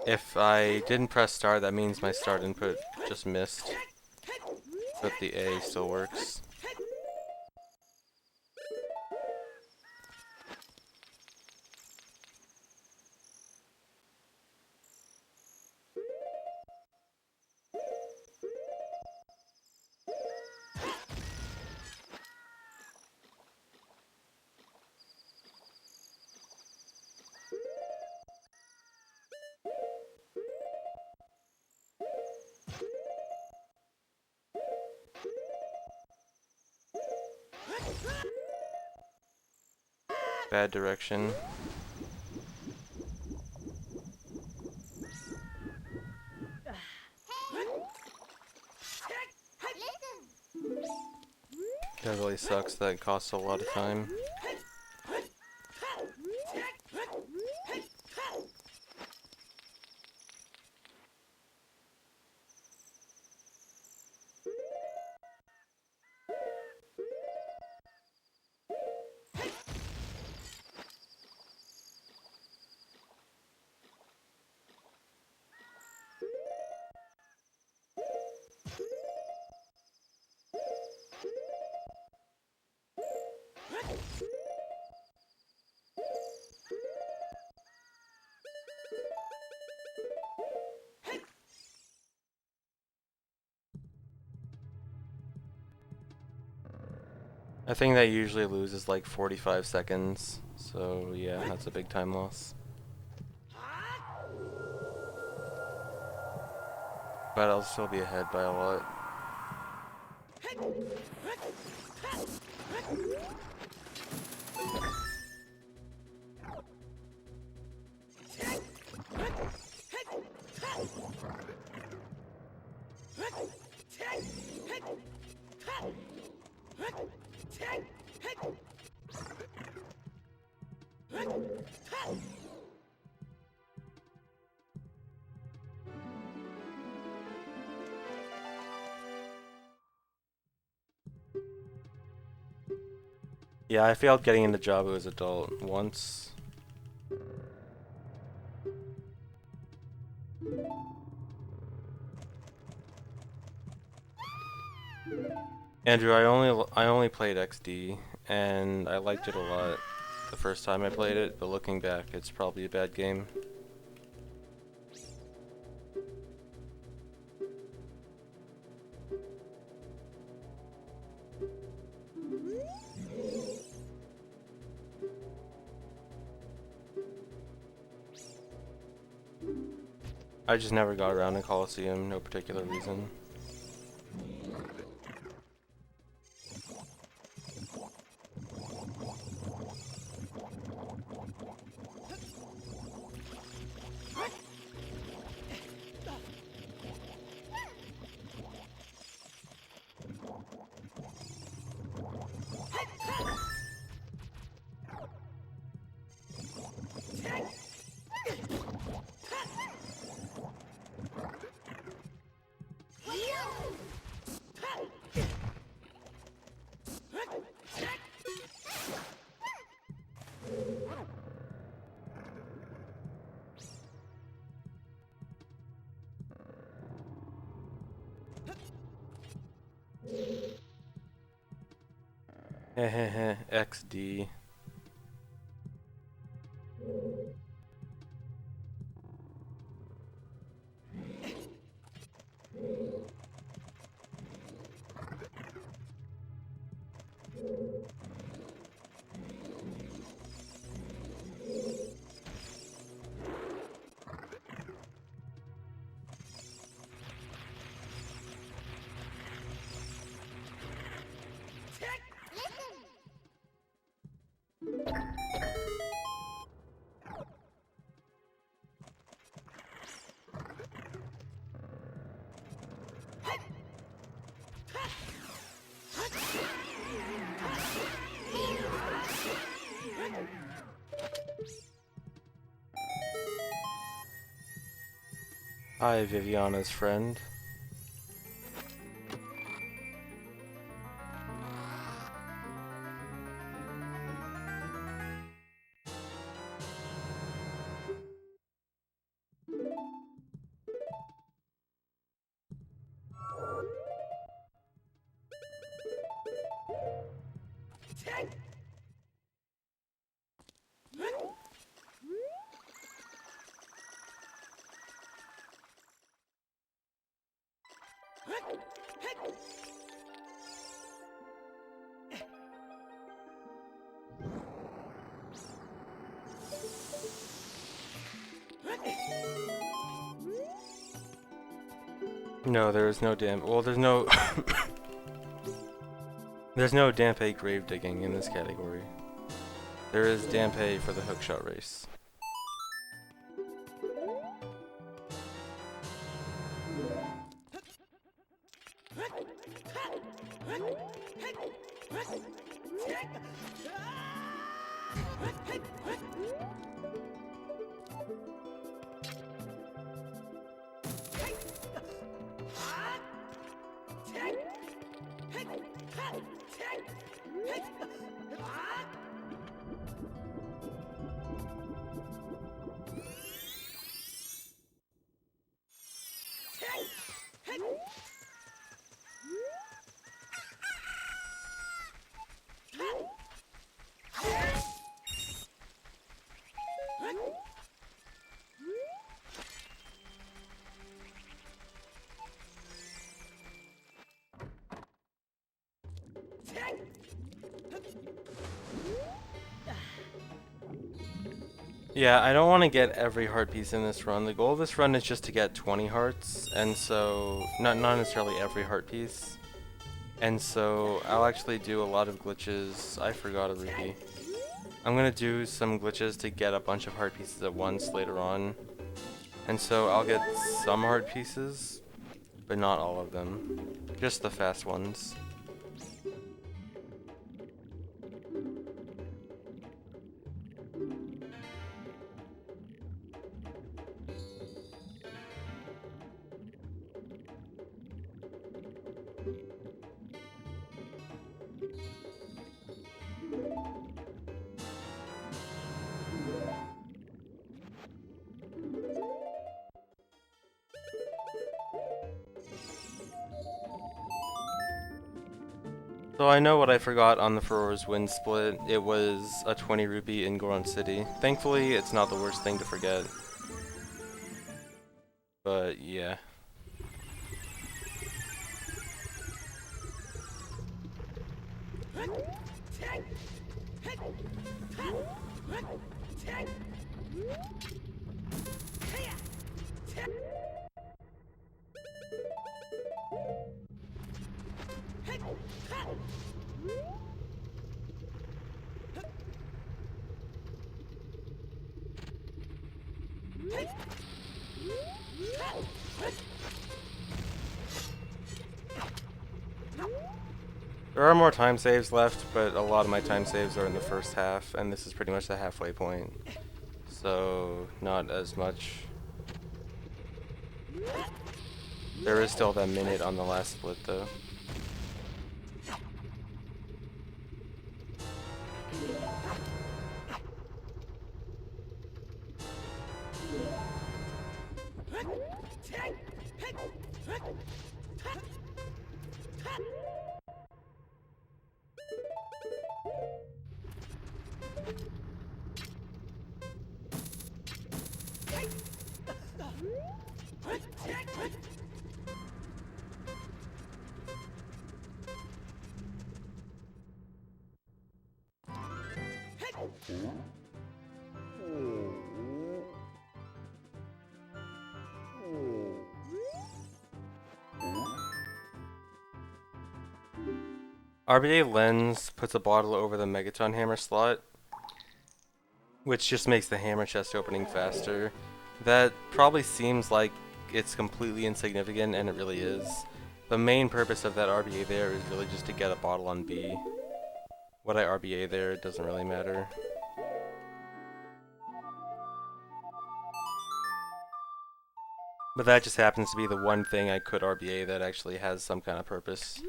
If I didn't press start, that means my start input just missed, but the A still works. Bad direction. That really sucks. That costs a lot of time. I think that usually loses like 45 seconds, so yeah, that's a big time loss. But I'll still be ahead by a lot. Yeah, I failed getting into Java as adult once. Andrew, I only played XD, and I liked it a lot the first time I played it, but looking back, it's probably a bad game. I just never got around to Coliseum, no particular reason. XD. Hi, Viviana's friend. No, there is no well, there's no there's no Dampe grave digging in this category. There is Dampe for the hookshot race. Yeah, I don't want to get every heart piece in this run. The goal of this run is just to get 20 hearts, and so, not necessarily every heart piece. And so, I'll actually do a lot of glitches. I forgot a rupee. I'm gonna do some glitches to get a bunch of heart pieces at once later on. And so, I'll get some heart pieces, but not all of them. Just the fast ones. So I know what I forgot on the Furor's win split. It was a 20 rupee in Goron City. Thankfully, it's not the worst thing to forget. But yeah. There are more time saves left, but a lot of my time saves are in the first half, and this is pretty much the halfway point. So, not as much. There is still that minute on the last split, though. RBA lens puts a bottle over the Megaton hammer slot, which just makes the hammer chest opening faster. That probably seems like it's completely insignificant, and it really is. The main purpose of that RBA there is really just to get a bottle on B. What I RBA there doesn't really matter. But that just happens to be the one thing I could RBA that actually has some kind of purpose.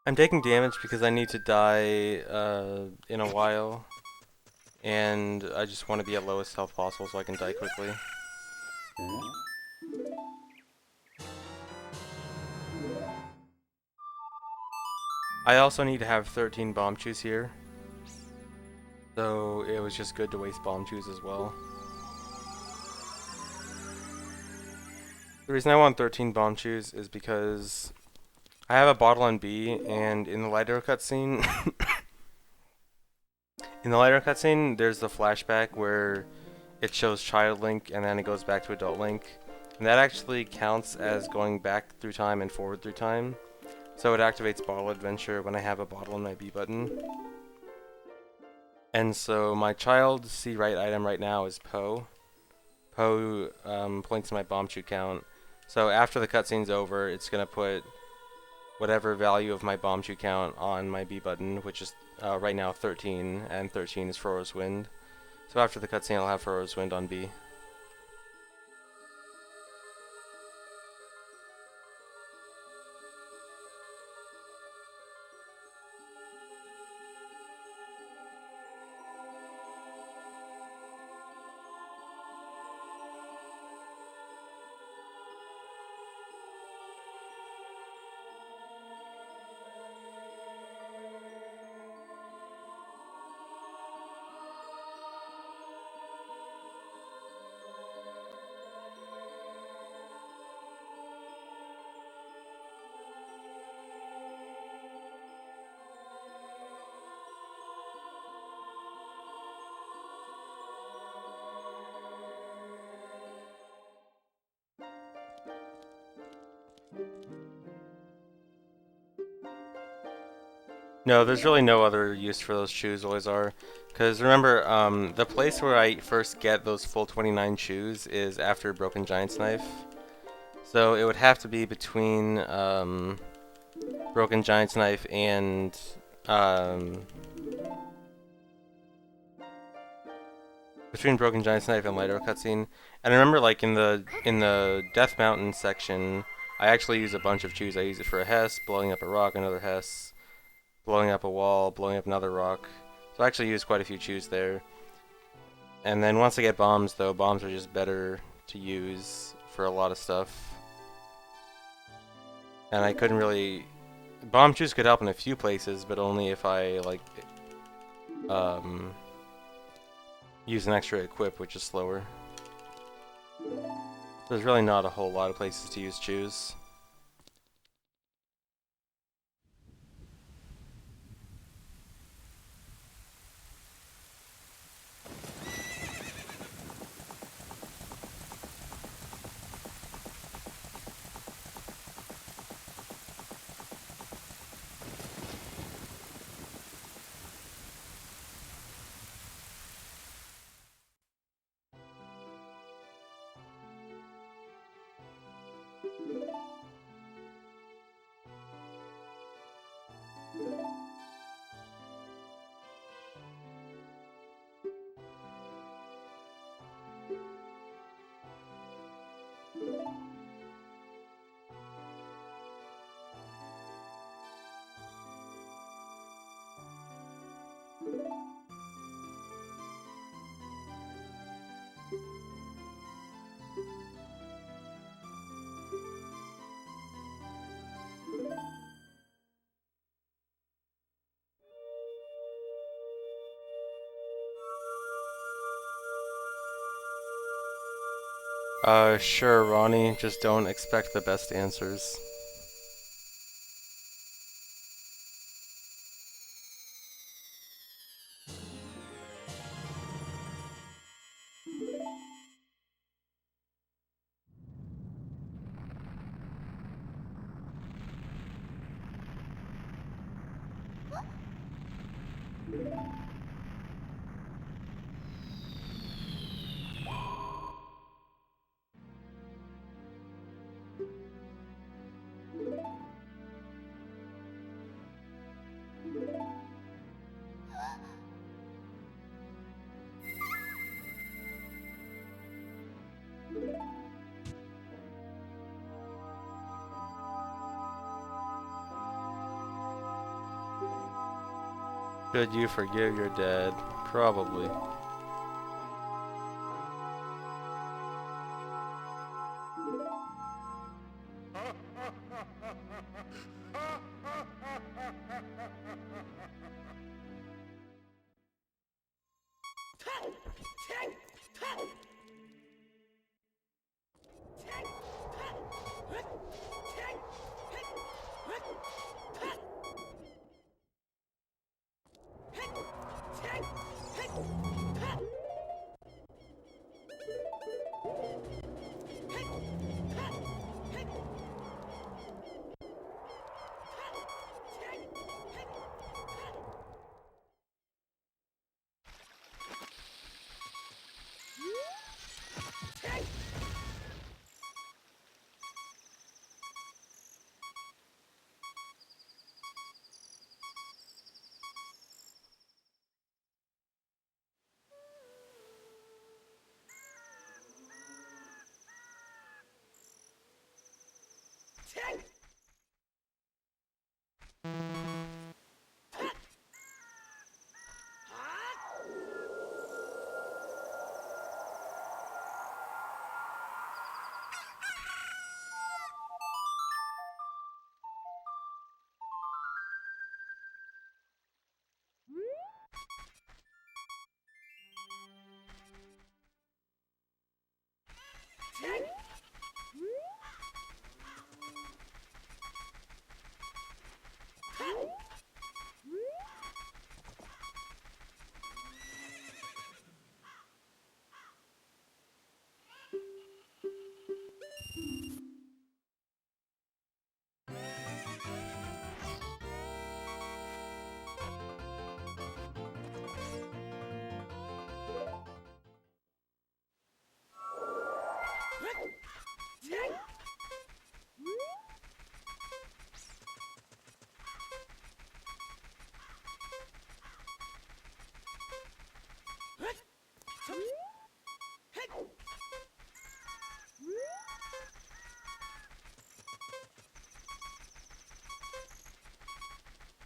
I'm taking damage because I need to die in a while, and I just want to be at lowest health possible so I can die quickly. I also need to have 13 bomb chews here, so it was just good to waste bomb chews as well. The reason I want 13 bomb chews is because I have a bottle on B, and in the Light Arrow cutscene, there's the flashback where it shows Child Link and then it goes back to Adult Link, and that actually counts as going back through time and forward through time. So it activates Bottle Adventure when I have a bottle on my B button. And so my child C right item right now is Poe. Poe points to my bomb chew count. So after the cutscene's over, it's going to put whatever value of my bomb chew count on my B button, which is right now 13, and 13 is Frodo's Wind. So after the cutscene, I'll have Frodo's Wind on B. No, there's really no other use for those chews, always are. Because remember, the place where I first get those full 29 chews is after Broken Giant's Knife. So it would have to be between Broken Giant's Knife and Broken Giant's Knife and Light Arrow cutscene. And I remember, like in the Death Mountain section, I actually use a bunch of chews. I use it for a Hess, blowing up a rock, another Hess, blowing up a wall, blowing up another rock. So I actually use quite a few chews there. And then once I get bombs, though, bombs are just better to use for a lot of stuff. And I couldn't really... Bomb chews could help in a few places, but only if I, like, use an extra equip, which is slower. There's really not a whole lot of places to use chews. Sure, Ronnie, just don't expect the best answers. Should you forgive your dad? Probably.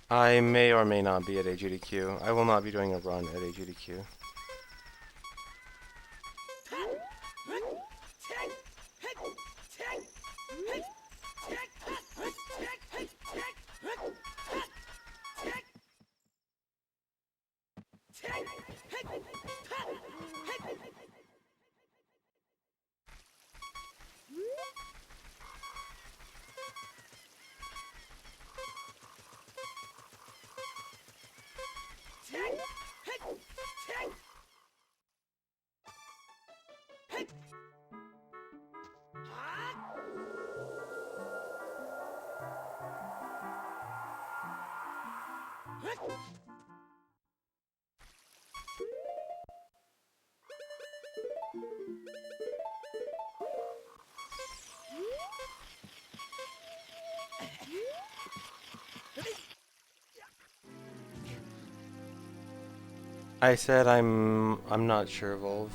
I may or may not be at AGDQ. I will not be doing a run at AGDQ. I said I'm not sure, Volv.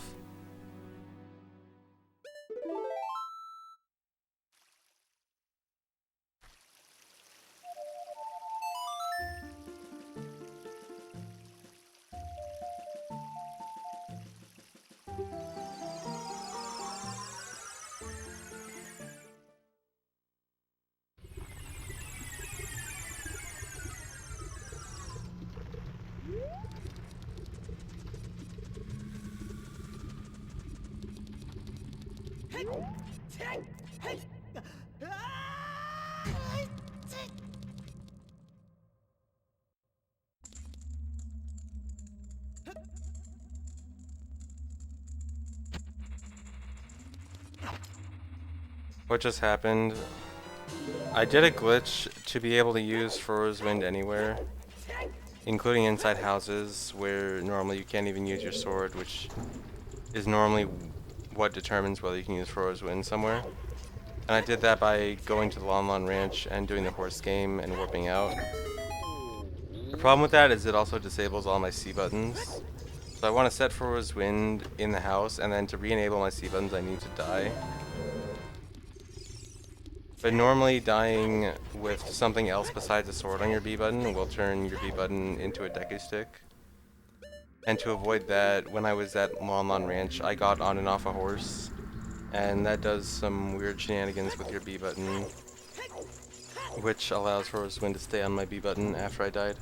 What just happened? I did a glitch to be able to use Froze Wind anywhere, including inside houses where normally you can't even use your sword, which is normally what determines whether you can use Froze Wind somewhere. And I did that by going to the Lon Lon Ranch and doing the horse game and warping out. The problem with that is it also disables all my C buttons. So I want to set Froze Wind in the house, and then to re-enable my C buttons I need to die. But normally dying with something else besides a sword on your B button will turn your B button into a deku stick. And to avoid that, when I was at Lon Lon Ranch, I got on and off a horse. And that does some weird shenanigans with your B button, which allows Froze Wind to stay on my B button after I died.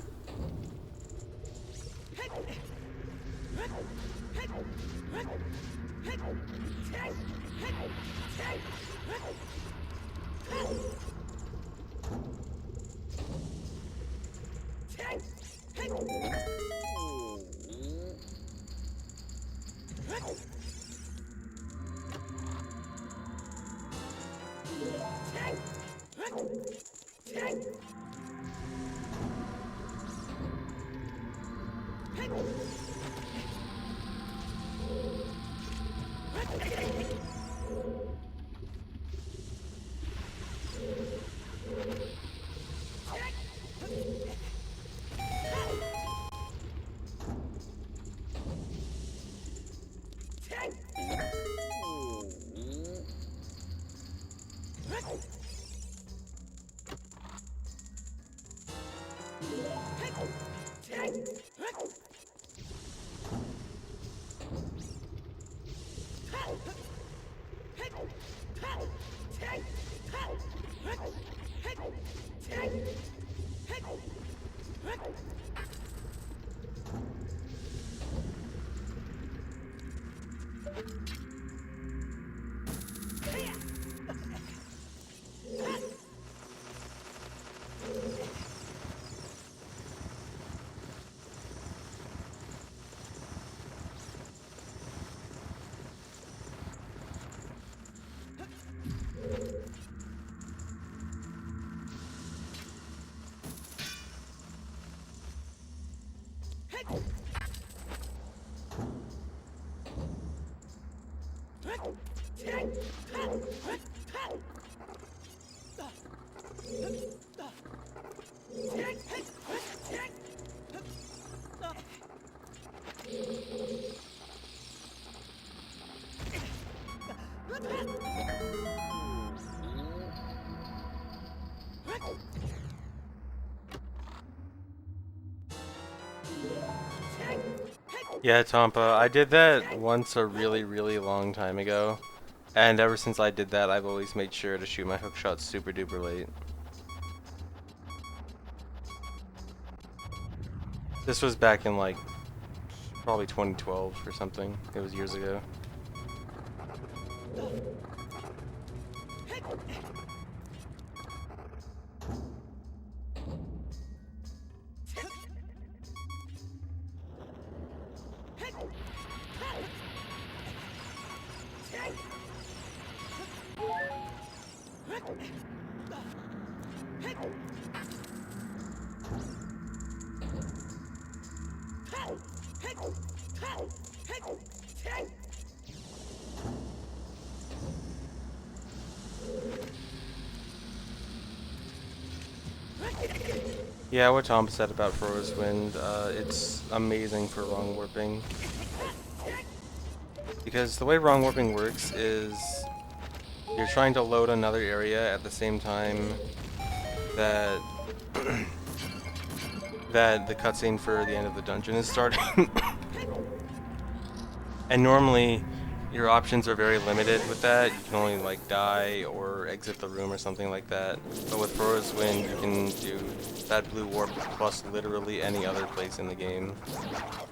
Yeah, Tompa, I did that once a really, really long time ago. And ever since I did that, I've always made sure to shoot my hook shots super duper late. This was back in like, probably 2012 or something. It was years ago. Yeah, what Tom said about Froze Wind, it's amazing for wrong warping. Because the way wrong warping works is you're trying to load another area at the same time that that the cutscene for the end of the dungeon is starting. And normally your options are very limited with that. You can only like die or exit the room or something like that. But with Froze Wind you can do that blue warp plus literally any other place in the game.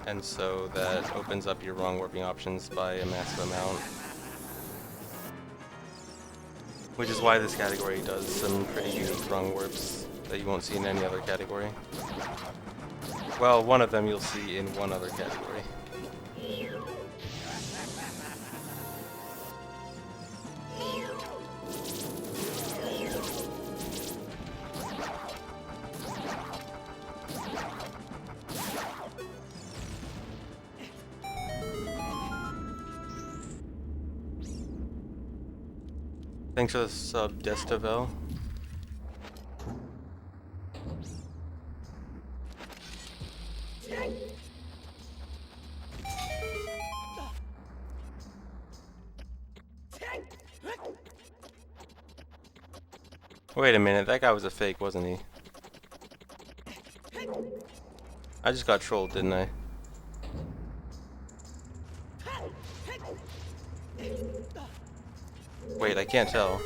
And so that opens up your wrong warping options by a massive amount. Which is why this category does some pretty unique wrong warps that you won't see in any other category. Well, one of them you'll see in one other category. Thanks for the sub, Destavel. Wait a minute, that guy was a fake, wasn't he? I just got trolled, didn't I? Wait, I can't tell.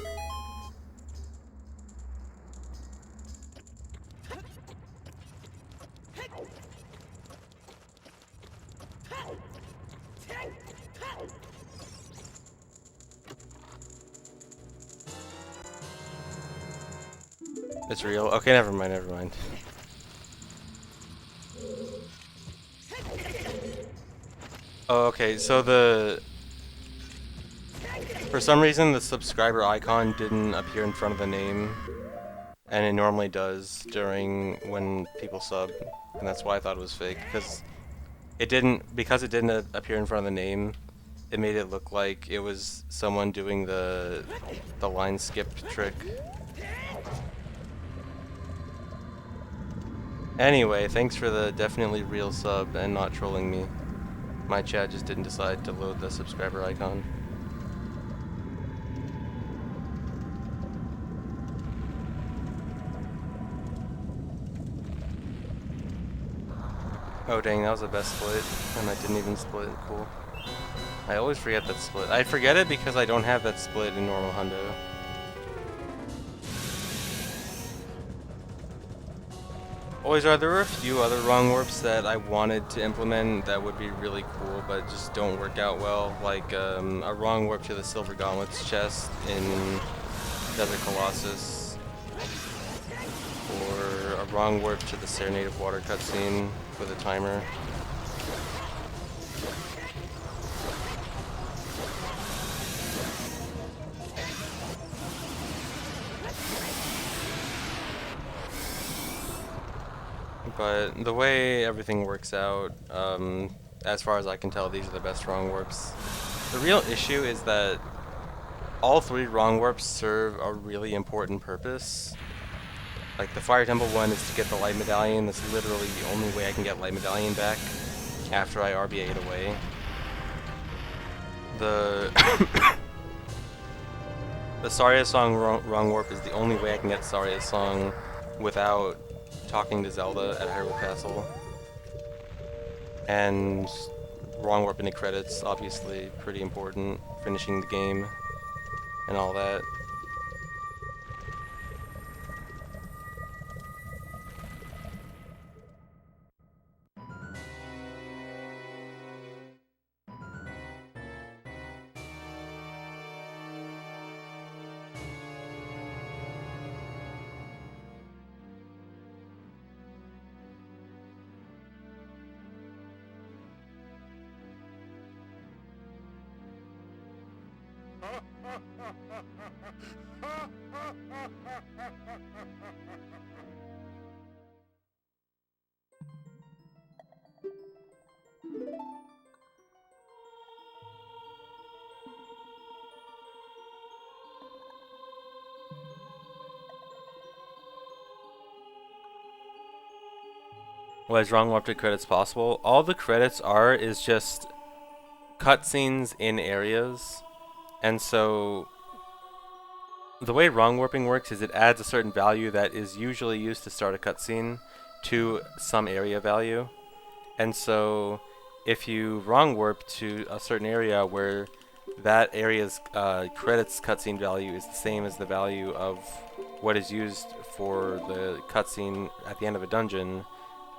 It's real? Okay, never mind, never mind. Oh, okay, so for some reason the subscriber icon didn't appear in front of the name, and it normally does during when people sub, and that's why I thought it was fake, because it didn't appear in front of the name. It made it look like it was someone doing the line skip trick. Anyway, thanks for the definitely real sub and not trolling me. My chat just didn't decide to load the subscriber icon. Oh dang, that was the best split, and I didn't even split. Cool. I always forget that split. I forget it because I don't have that split in normal hundo. Always are there a few other wrong warps that I wanted to implement that would be really cool, but just don't work out well. Like a wrong warp to the Silver Gauntlets chest in Desert Colossus, or a wrong warp to the Serenade of Water cutscene with a timer. But the way everything works out, as far as I can tell, these are the best wrong warps. The real issue is that all three wrong warps serve a really important purpose. Like the Fire Temple one is to get the Light Medallion. That's literally the only way I can get Light Medallion back after I RBA it away. The the Saria Song wrong warp is the only way I can get Saria Song without talking to Zelda at Hyrule Castle. And wrong warp into credits, obviously pretty important, finishing the game and all that. Why is wrong warp to credits possible? All the credits are is just cutscenes in areas, and so the way wrong warping works is it adds a certain value that is usually used to start a cutscene to some area value, and so if you wrong warp to a certain area where that area's credits cutscene value is the same as the value of what is used for the cutscene at the end of a dungeon,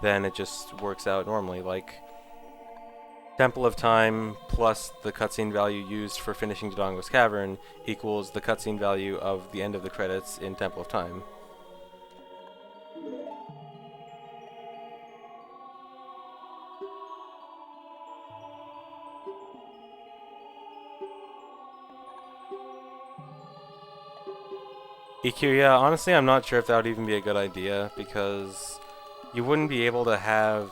then it just works out normally. Like, Temple of Time plus the cutscene value used for finishing Dodongo's Cavern equals the cutscene value of the end of the credits in Temple of Time. EQ, yeah, honestly I'm not sure if that would even be a good idea, because you wouldn't be able to have,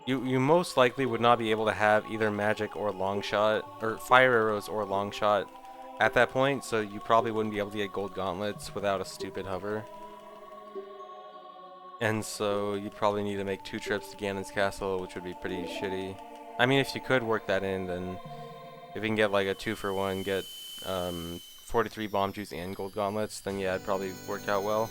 you most likely would not be able to have either magic or long shot, or fire arrows or long shot at that point, so you probably wouldn't be able to get gold gauntlets without a stupid hover. And so you'd probably need to make 2 trips to Ganon's castle, which would be pretty shitty. I mean, if you could work that in, then if you can get like a 2-for-1, get 43 bomb juice and gold gauntlets, then yeah, it'd probably work out well.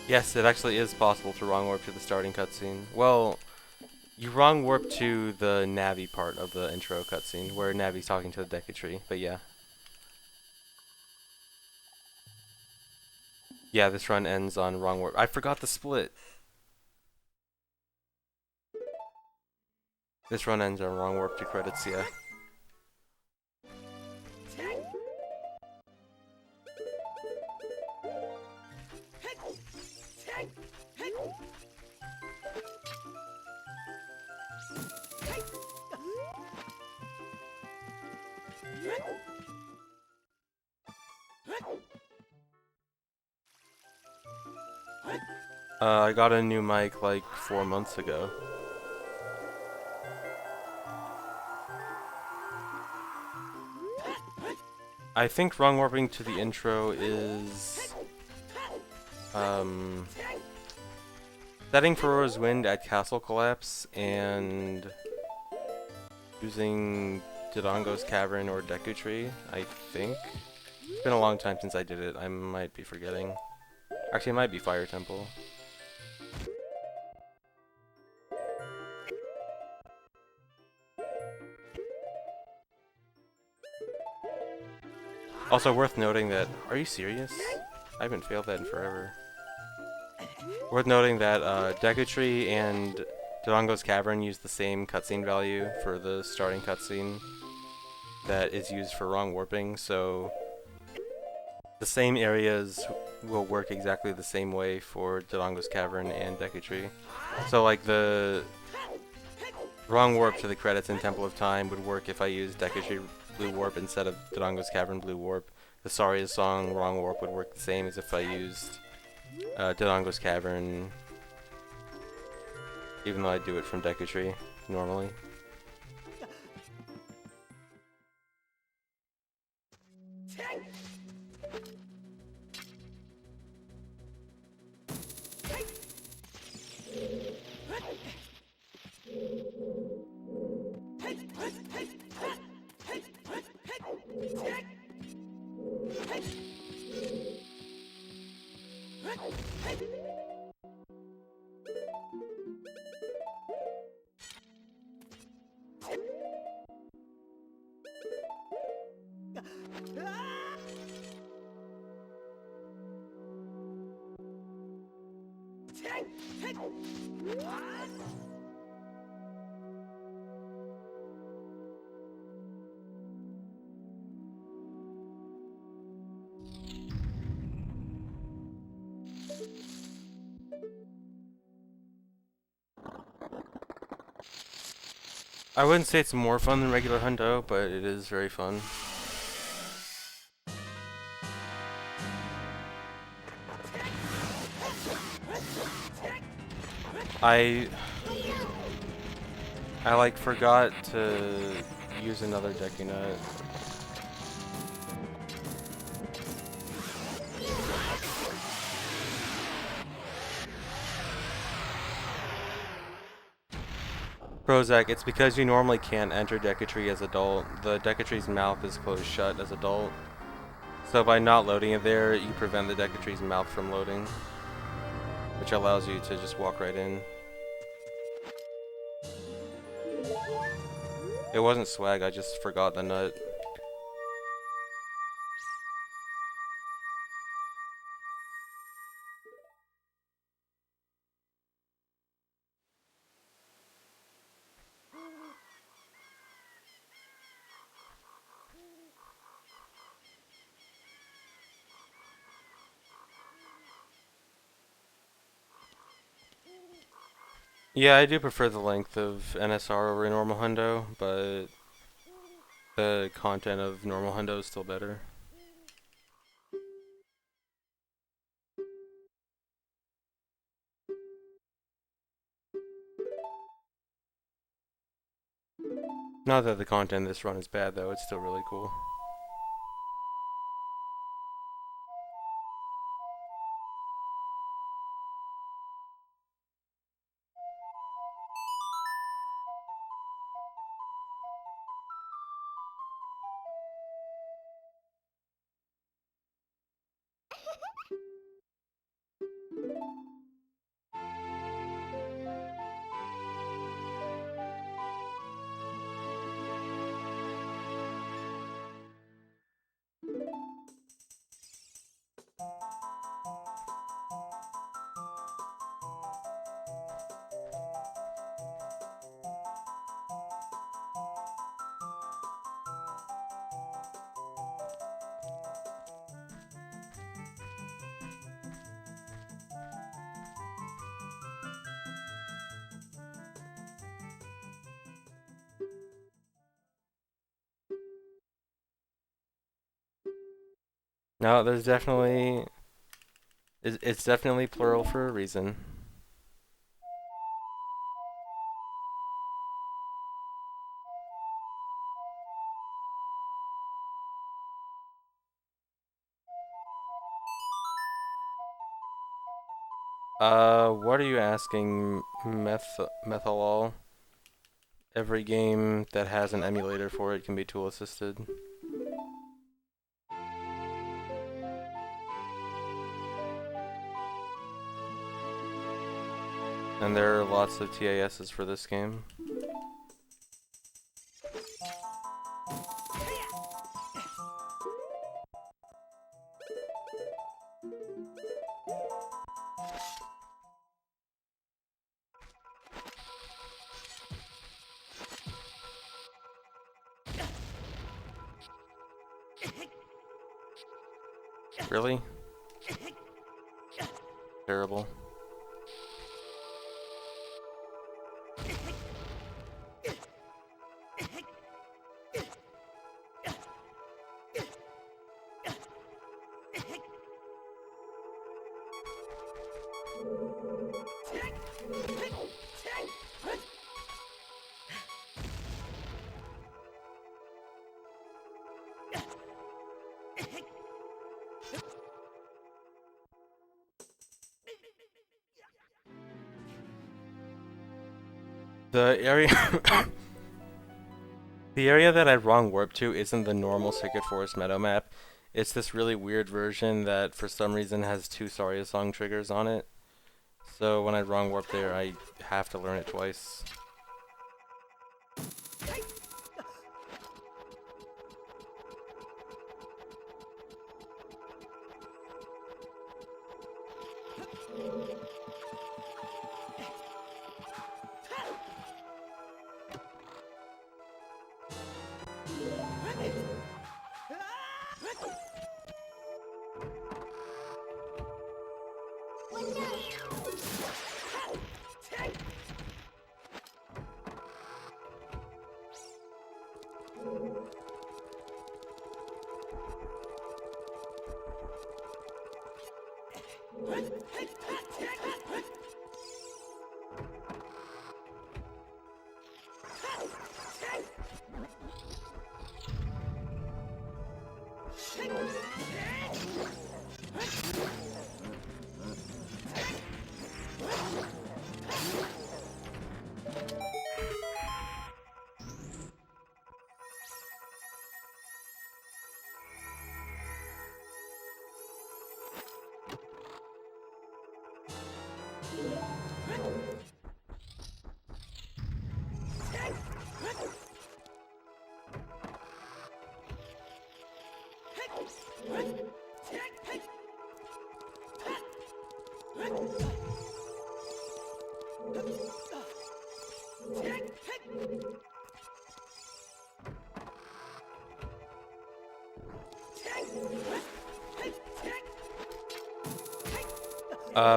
Yes, it actually is possible to wrong warp to the starting cutscene. Well, you wrong warp to the Navi part of the intro cutscene, where Navi's talking to the Deku Tree, but yeah. Yeah, this run ends on wrong warp. I forgot the split. This run ends on wrong warp to credits, yeah. I got a new mic like 4 months ago. I think wrong warping to the intro is setting Ferora's Wind at Castle Collapse and using Dodongo's Cavern or Deku Tree, I think. It's been a long time since I did it, I might be forgetting. Actually, it might be Fire Temple. Also worth noting that, are you serious? I haven't failed that in forever. Worth noting that Deku Tree and Dodongo's Cavern use the same cutscene value for the starting cutscene that is used for wrong warping, so the same areas will work exactly the same way for Dodongo's Cavern and Deku Tree. So like the wrong warp to the credits in Temple of Time would work if I used Deku Tree Blue Warp instead of Dodongo's Cavern Blue Warp. The Saria song wrong warp would work the same as if I used Dodongo's Cavern, even though I do it from Deku Tree normally. I wouldn't say it's more fun than regular Hundo, but it is very fun. I like forgot to use another Deku Nut. Prozac, it's because you normally can't enter Deku Tree as adult. The Deku Tree's mouth is closed shut as adult. So by not loading it there, you prevent the Deku Tree's mouth from loading, which allows you to just walk right in. It wasn't swag, I just forgot the nut. Yeah, I do prefer the length of NSR over normal hundo, but the content of normal hundo is still better. Not that the content in this run is bad though, it's still really cool. No, there's definitely it's definitely plural for a reason. What are you asking, methanol? Every game that has an emulator for it can be tool assisted. And there are lots of TASs for this game. Really? Terrible. The area the area that I wrong warp to isn't the normal Sacred Forest Meadow map. It's this really weird version that for some reason has two Saria song triggers on it. So when I wrong warp there, I have to learn it twice.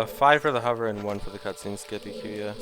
Five for the hover and one for the cutscene skip, EQ, yeah.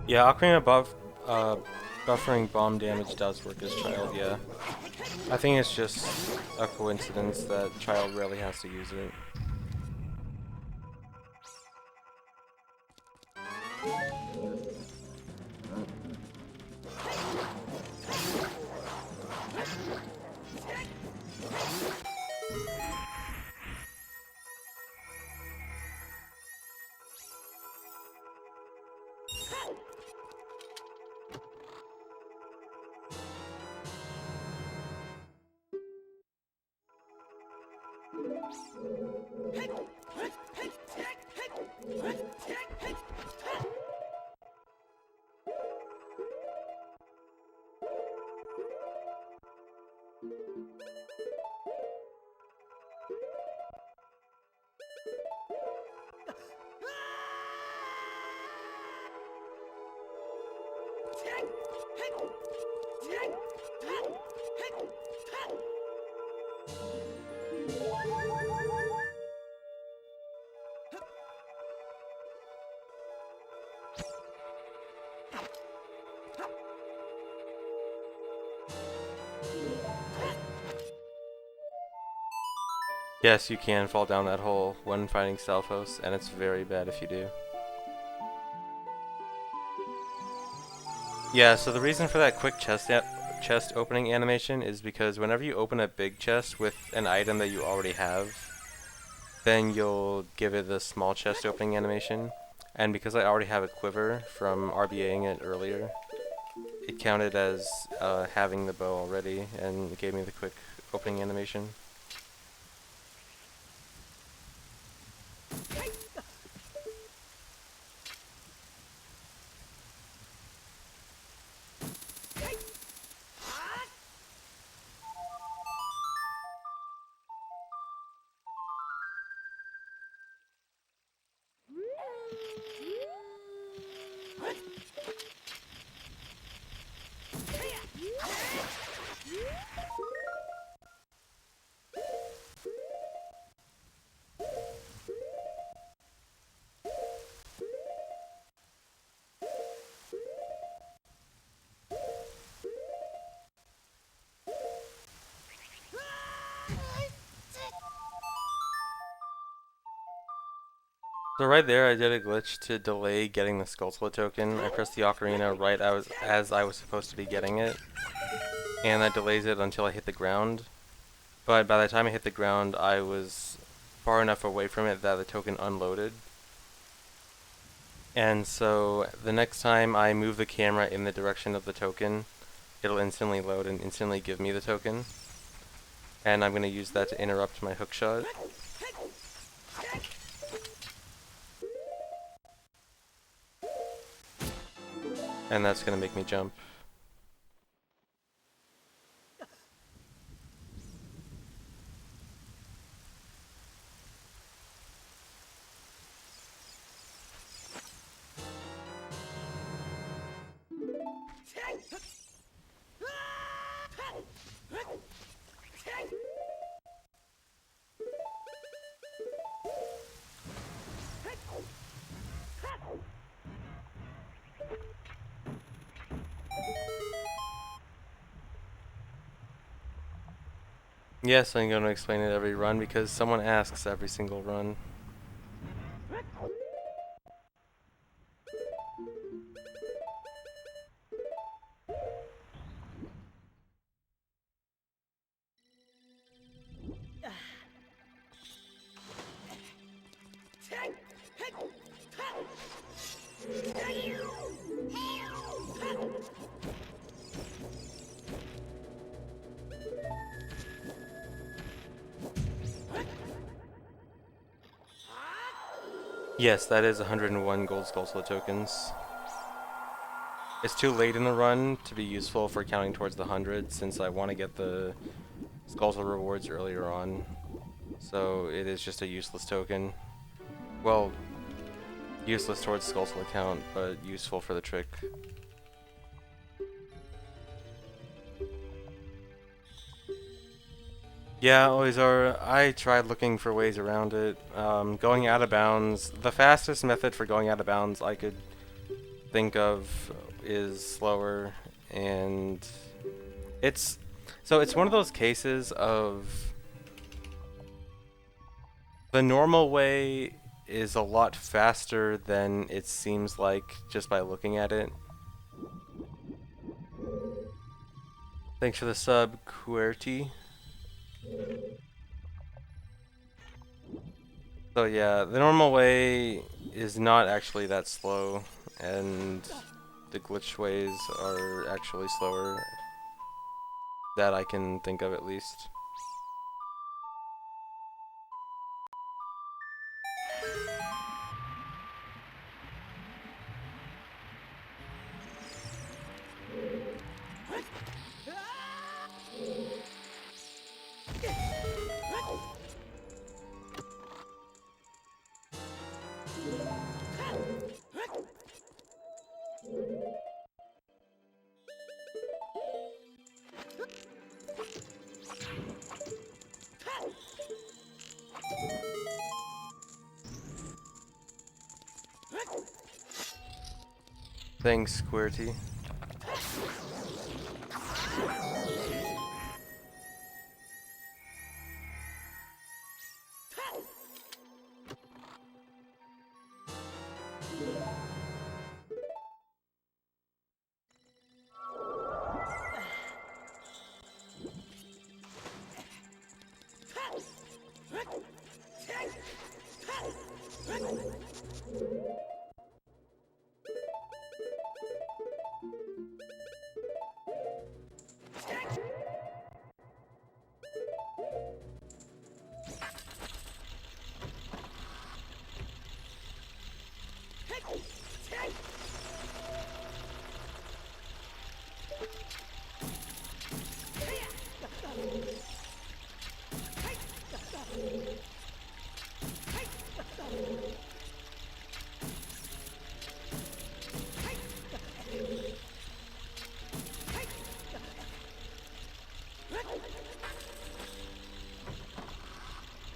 Yeah, buffering bomb damage does work as Child, yeah. I think it's just a coincidence that Child rarely has to use it. Yes, you can fall down that hole when fighting Stalfos, and it's very bad if you do. Yeah, so the reason for that quick chest opening animation is because whenever you open a big chest with an item that you already have, then you'll give it the small chest opening animation. And because I already have a quiver from RBAing it earlier, it counted as having the bow already, and it gave me the quick opening animation. So right there, I did a glitch to delay getting the Skulltula token. I pressed the Ocarina right as I was supposed to be getting it, and that delays it until I hit the ground. But by the time I hit the ground, I was far enough away from it that the token unloaded. And so the next time I move the camera in the direction of the token, it'll instantly load and instantly give me the token. And I'm going to use that to interrupt my hookshot. And that's going to make me jump. Yes, I'm going to explain it every run because someone asks every single run. Yes, that is 101 gold Skullsula tokens. It's too late in the run to be useful for counting towards the 100 since I want to get the Skullsula rewards earlier on. So it is just a useless token. Well, useless towards Skullsula count, but useful for the trick. Yeah, always are. I tried looking for ways around it. Going out of bounds. The fastest method for going out of bounds I could think of is slower, and it's one of those cases of the normal way is a lot faster than it seems like just by looking at it. Thanks for the sub, QWERTY. So yeah, the normal way is not actually that slow, and the glitch ways are actually slower. That I can think of at least. Thanks, QWERTY.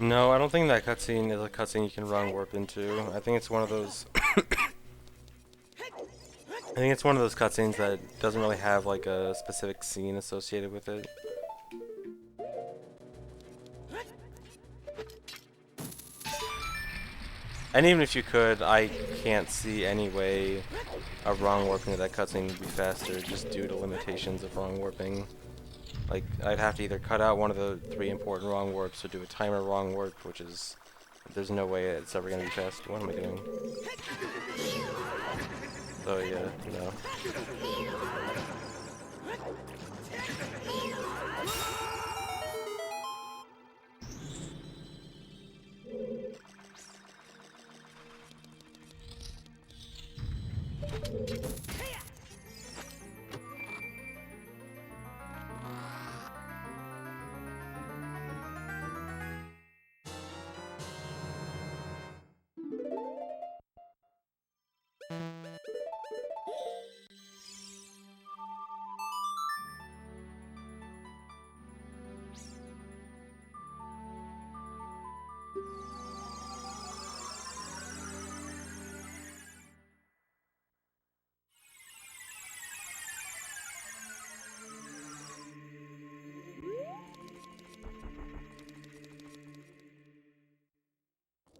No, I don't think that cutscene is a cutscene you can wrong warp into. I think it's one of those. I think it's one of those cutscenes that doesn't really have like a specific scene associated with it. And even if you could, I can't see any way a wrong warping of that cutscene would be faster just due to limitations of wrong warping. Like, I'd have to either cut out one of the 3 important wrong warps or do a timer wrong warp, which is... There's no way it's ever gonna be fast. What am I doing? So yeah, no.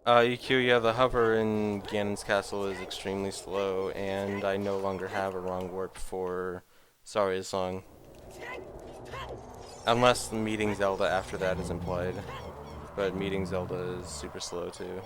EQ, yeah, the hover in Ganon's castle is extremely slow, and I no longer have a wrong warp for Saria's song. Unless meeting Zelda after that is implied. But meeting Zelda is super slow too.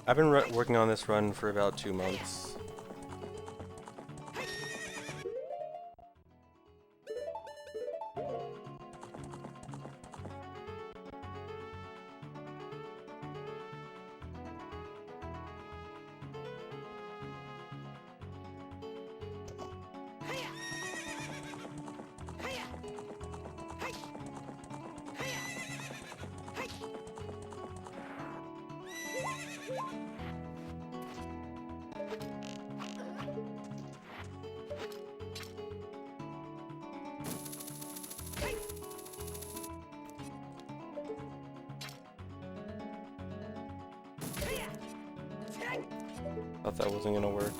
I've been working on this run for about 2 months. Thought that wasn't gonna work.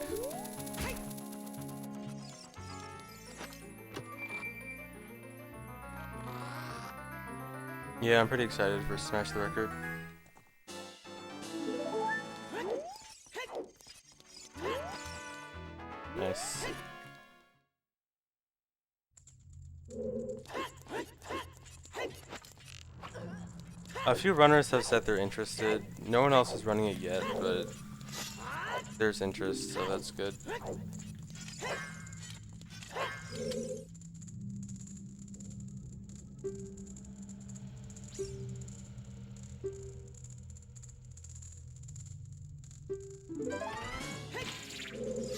Yeah, I'm pretty excited for Smash the Record. Nice. A few runners have said they're interested. No one else is running it yet, but there's interest, so that's good.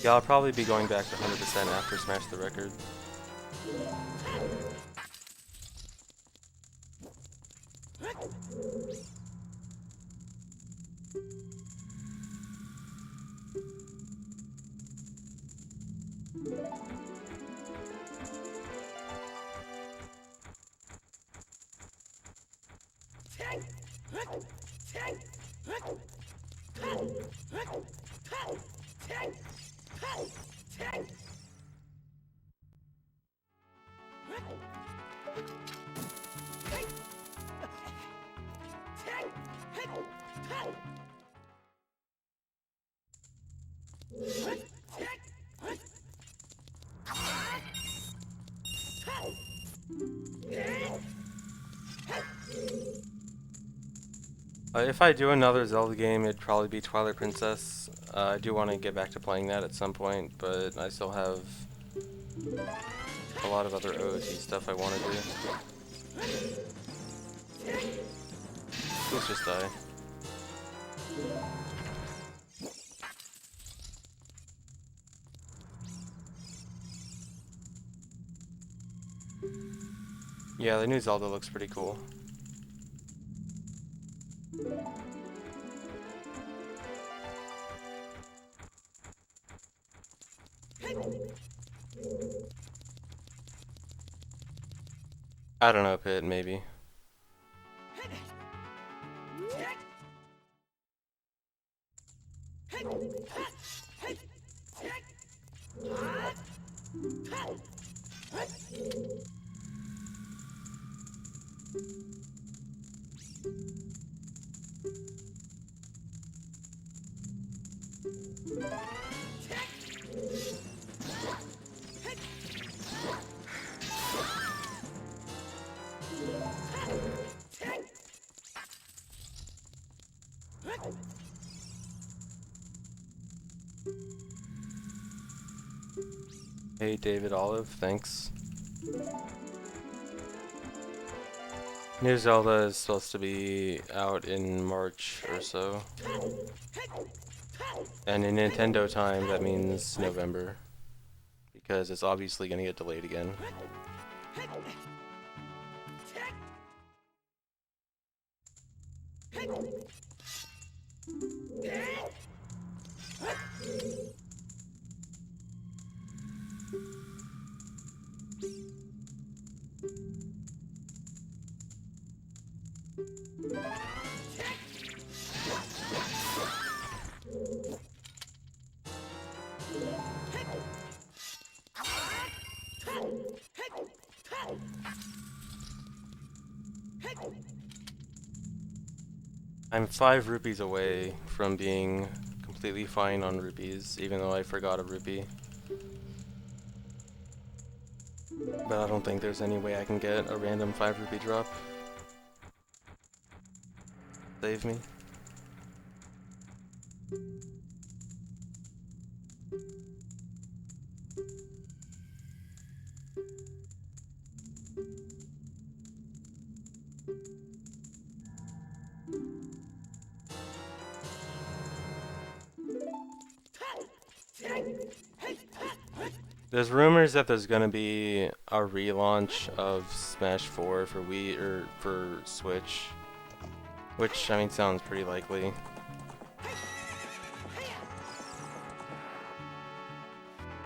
Yeah, I'll probably be going back to 100% after Smash the Record. If I do another Zelda game, it'd probably be Twilight Princess. I do want to get back to playing that at some point, but I still have a lot of other OOT stuff I want to do. Let's just die. Yeah, the new Zelda looks pretty cool. I don't know, Pit, maybe. Hey, David Olive, thanks. New Zelda is supposed to be out in March or so. And in Nintendo time, that means November. Because it's obviously going to get delayed again. I'm 5 rupees away from being completely fine on rupees, even though I forgot a rupee. But I don't think there's any way I can get a random 5 rupee drop. Save me. There's rumors that there's gonna be a relaunch of Smash 4 for Wii or for Switch, which I mean sounds pretty likely.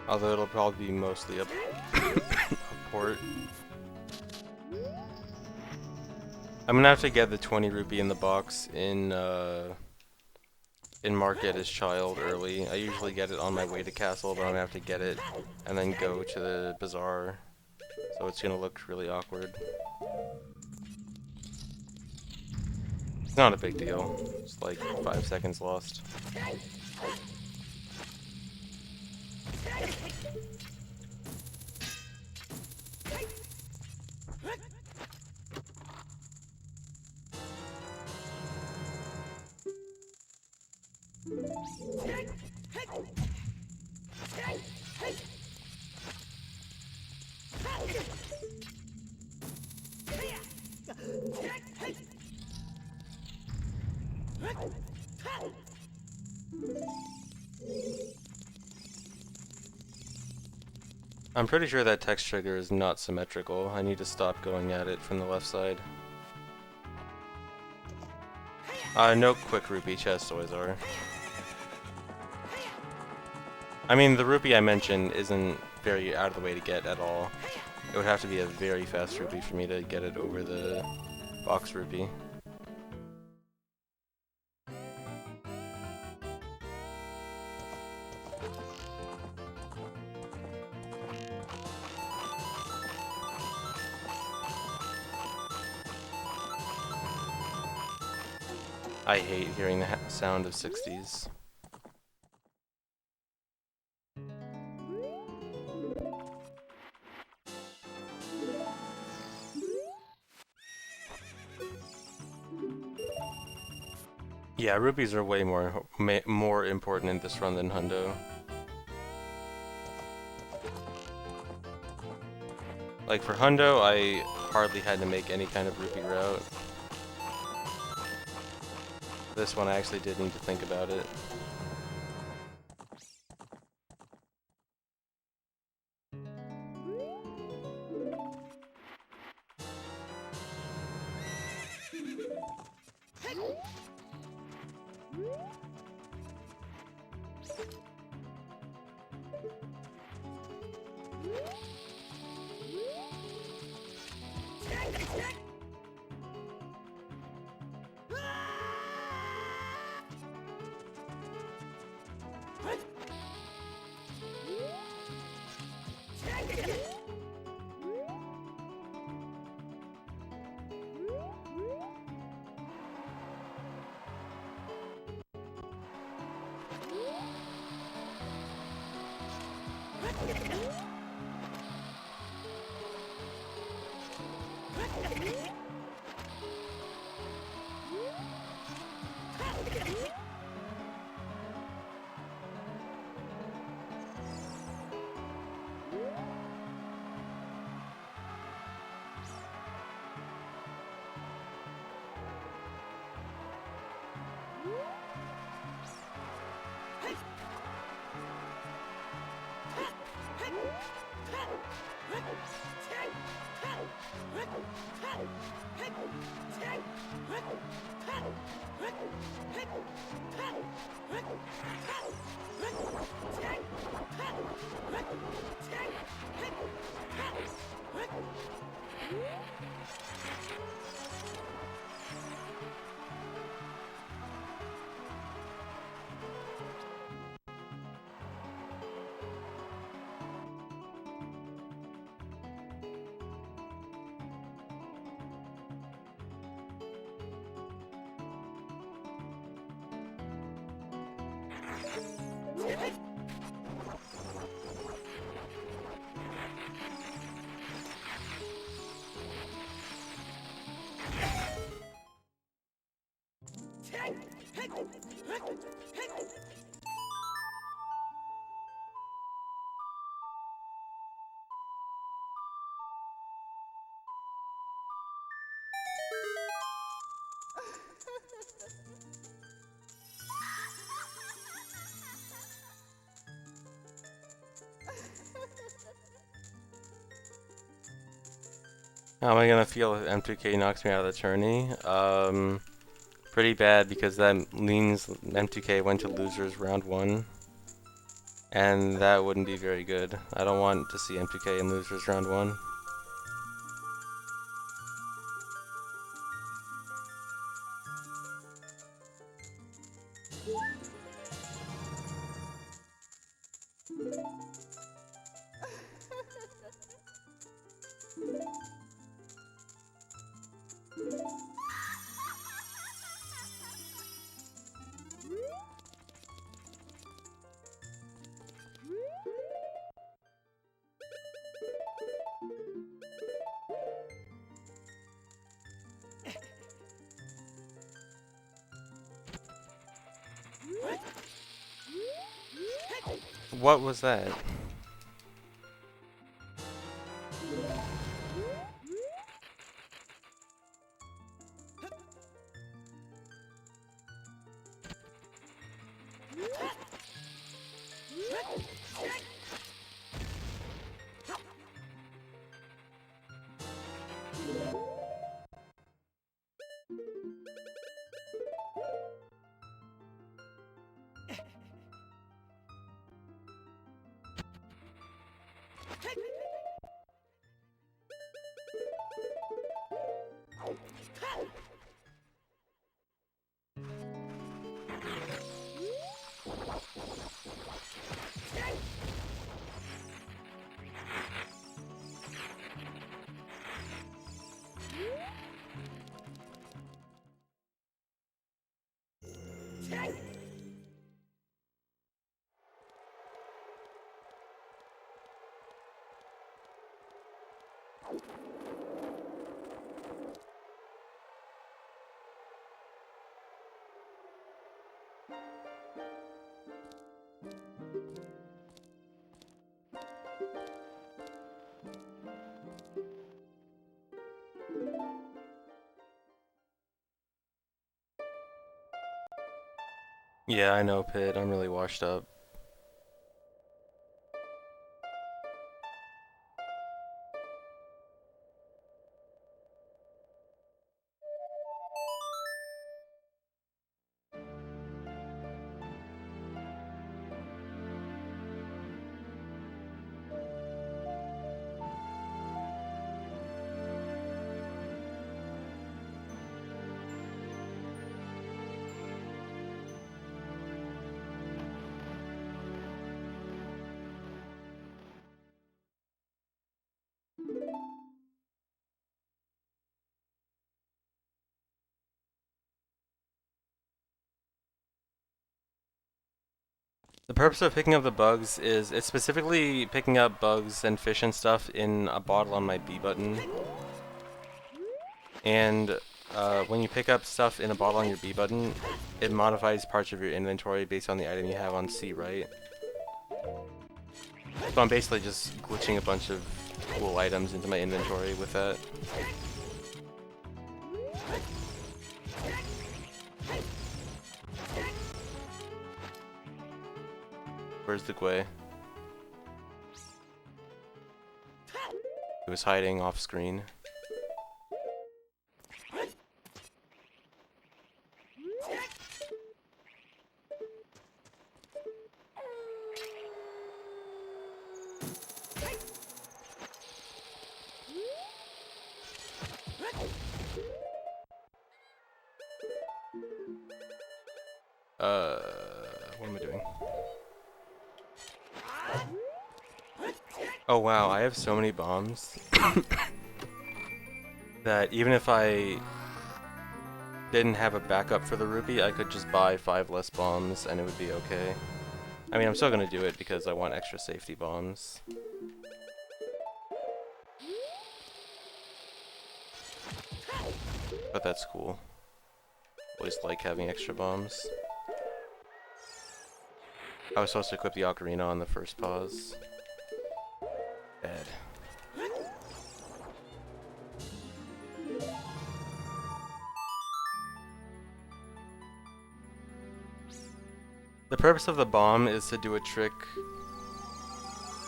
Although it'll probably be mostly a port. I'm gonna have to get the 20 rupee in the box in Market as Child early. I usually get it on my way to Castle, but I'm gonna have to get it and then go to the bazaar. So it's gonna look really awkward. It's not a big deal. It's like 5 seconds lost. I'm pretty sure that text trigger is not symmetrical. I need to stop going at it from the left side. No quick rupee chest always are. I mean, the rupee I mentioned isn't very out of the way to get at all. It would have to be a very fast rupee for me to get it over the box rupee. I hate hearing the sound of 60s. Yeah, rupees are way more important in this run than hundo. Like for hundo, I hardly had to make any kind of rupee route. This one I actually did need to think about it. How am I gonna feel if M2K knocks me out of the tourney? Pretty bad because that means M2K went to losers round 1. And that wouldn't be very good. I don't want to see M2K in losers round 1. What was that? Yeah, I know, Pit. I'm really washed up. The purpose of picking up the bugs is it's specifically picking up bugs and fish and stuff in a bottle on my B button. And when you pick up stuff in a bottle on your B button, it modifies parts of your inventory based on the item you have on C, right? So I'm basically just glitching a bunch of cool items into my inventory with that. Where's the Gwei? He was hiding off screen. What am I doing? Oh wow, I have so many bombs that even if I didn't have a backup for the rupee, I could just buy 5 less bombs and it would be okay. I mean, I'm still gonna do it because I want extra safety bombs. But that's cool. Always like having extra bombs. I was supposed to equip the Ocarina on the first pause. Bad. The purpose of the bomb is to do a trick.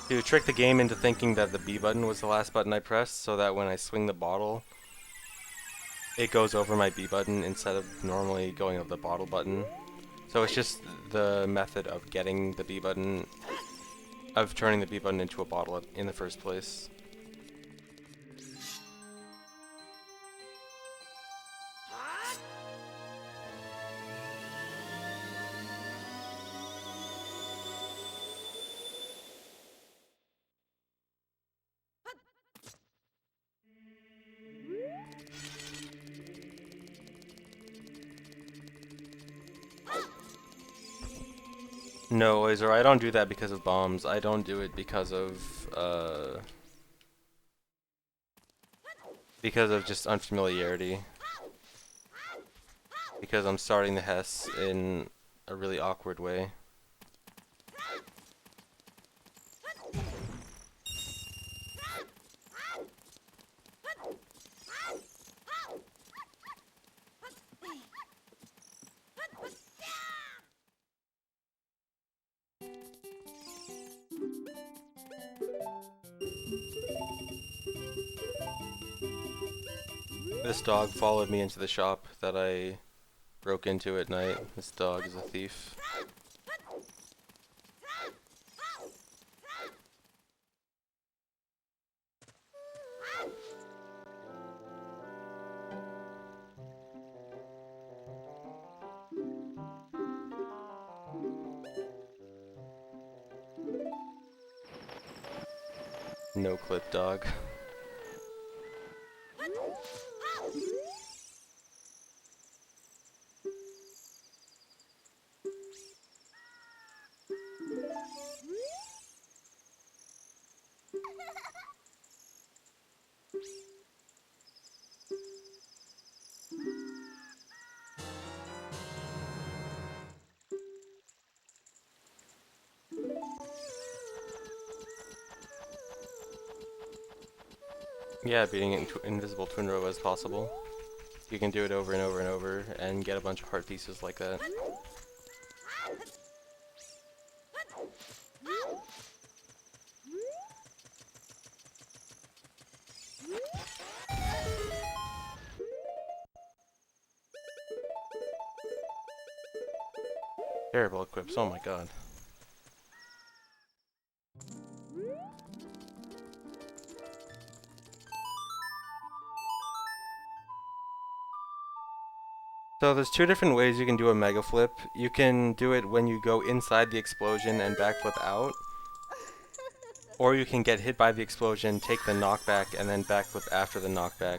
To trick the game into thinking that the B button was the last button I pressed, so that when I swing the bottle, it goes over my B button instead of normally going over the bottle button. So it's just the method of getting the B button, of turning the B button into a bottle in the first place. No, Laser, I don't do that because of bombs. I don't do it because of just unfamiliarity. Because I'm starting the Hess in a really awkward way. This dog followed me into the shop that I broke into at night. This dog is a thief. No clip dog. Yeah, beating it in invisible twin row as possible. You can do it over and over and over and get a bunch of heart pieces like that. Terrible equips, oh my god. So there's 2 different ways you can do a mega flip. You can do it when you go inside the explosion and backflip out. Or you can get hit by the explosion, take the knockback, and then backflip after the knockback.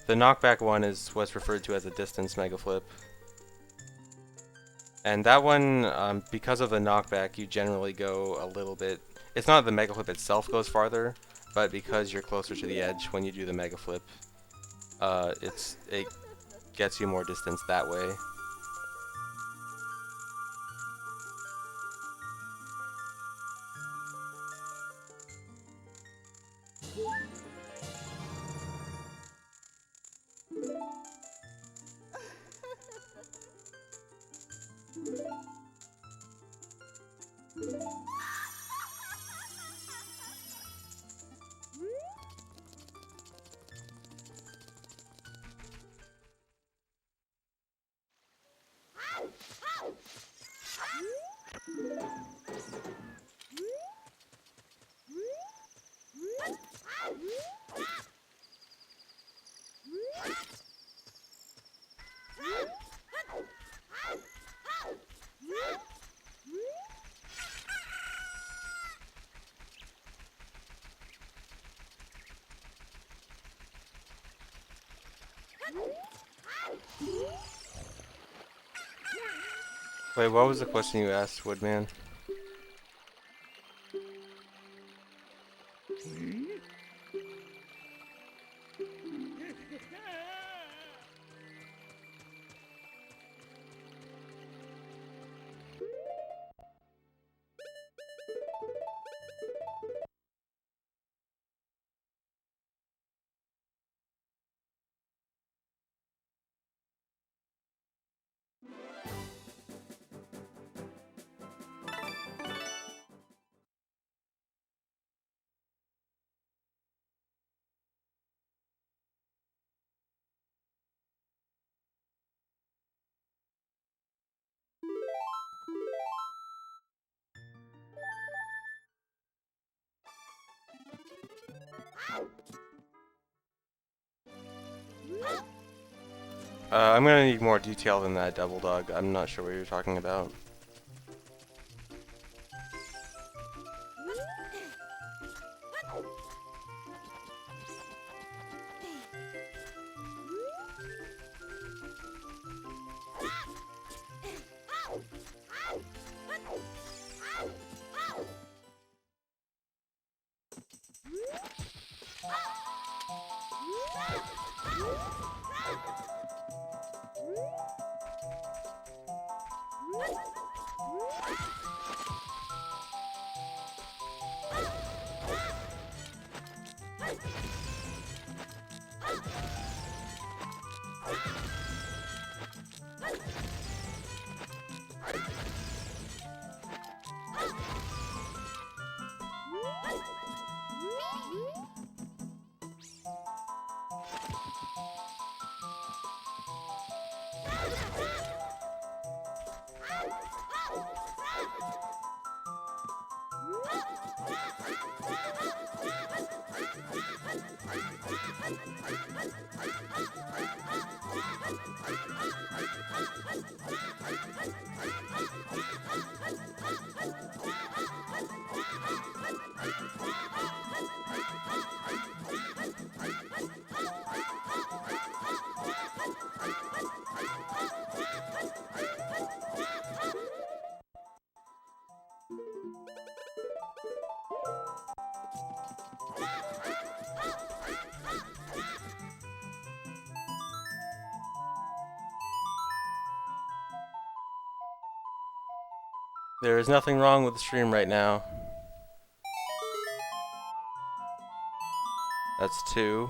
The knockback one is what's referred to as a distance mega flip. And that one, because of the knockback, you generally go a little bit. It's not the mega flip itself goes farther, but because you're closer to the edge when you do the mega flip, it gets you more distance that way. Wait, what was the question you asked, Woodman? I'm gonna need more detail than that, Double Dog. I'm not sure what you're talking about. There is nothing wrong with the stream right now. That's 2.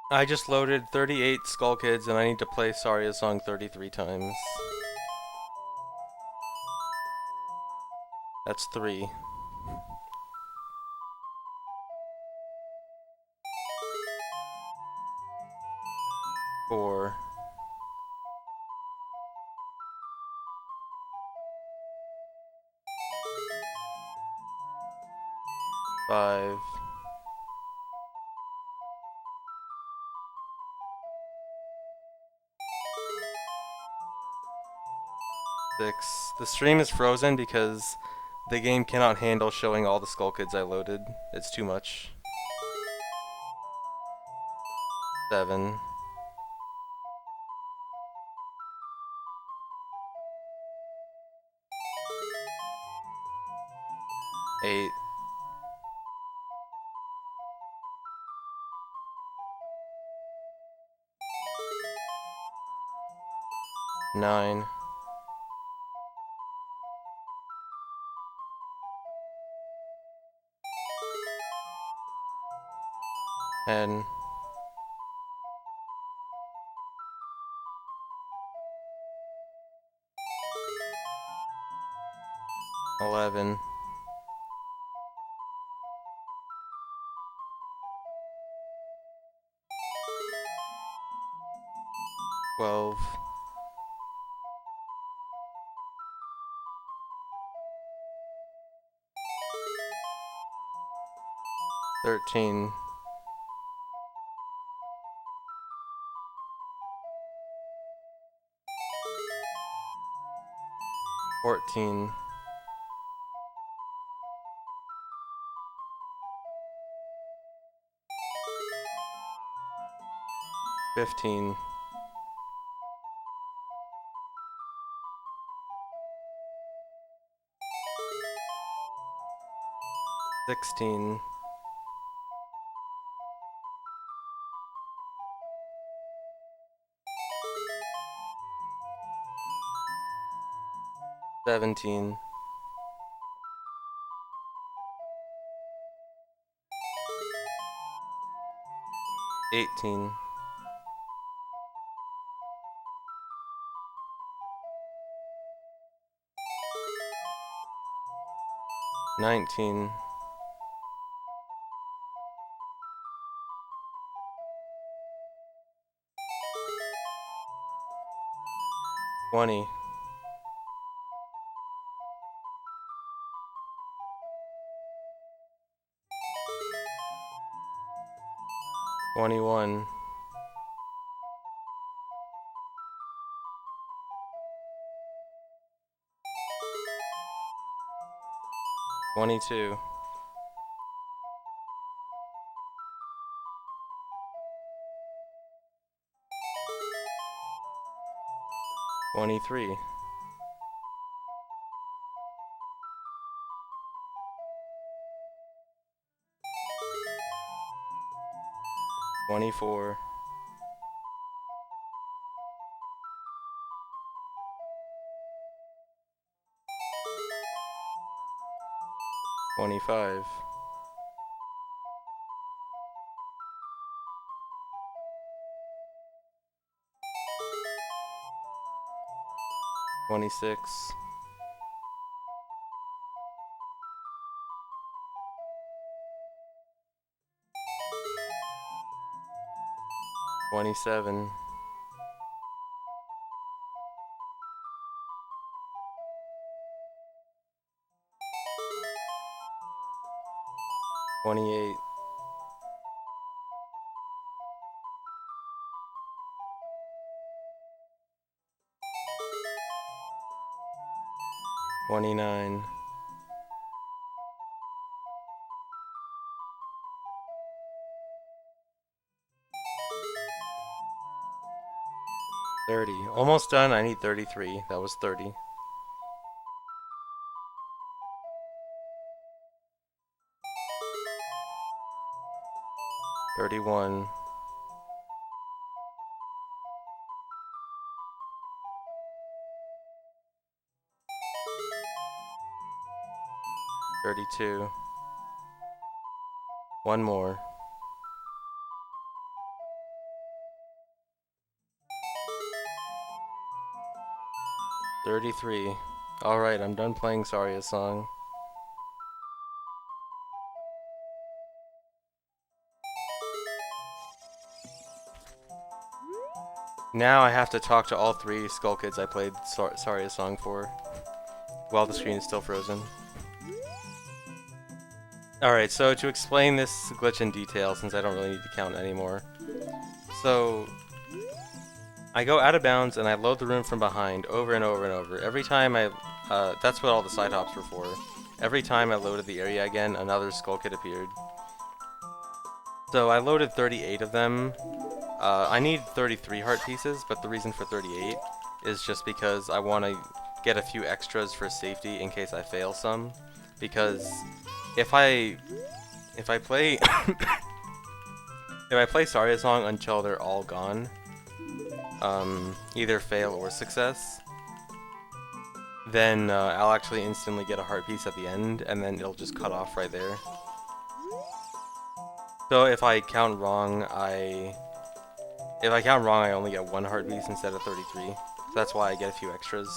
I just loaded 38 Skull Kids and I need to play Saria's song 33 times. That's 3. 4. 5. 6. The stream is frozen because the game cannot handle showing all the Skull Kids I loaded. It's too much. 7. 8, 9, 10, 11, 12, 13, 14, 15, 16, 17, 18, 19, 20, 21, 22, 23, 24, 25, 26, 27, 28, 29, 30. Almost done. I need 33. That was 30. 31, 32. One more. 33. Alright, I'm done playing Saria's song. Now I have to talk to all 3 Skull Kids I played Saria's song for, while the screen is still frozen. Alright, so to explain this glitch in detail, since I don't really need to count anymore. So, I go out of bounds and I load the room from behind over and over and over. Every time that's what all the side hops were for. Every time I loaded the area again, another Skull Kid appeared. So I loaded 38 of them. I need 33 heart pieces, but the reason for 38 is just because I want to get a few extras for safety in case I fail some. Because if I play if I play Saria Song until they're all gone, either fail or success, then I'll actually instantly get a heart piece at the end, and then it'll just cut off right there. So if I count wrong, I only get 1 heart piece instead of 33. So that's why I get a few extras.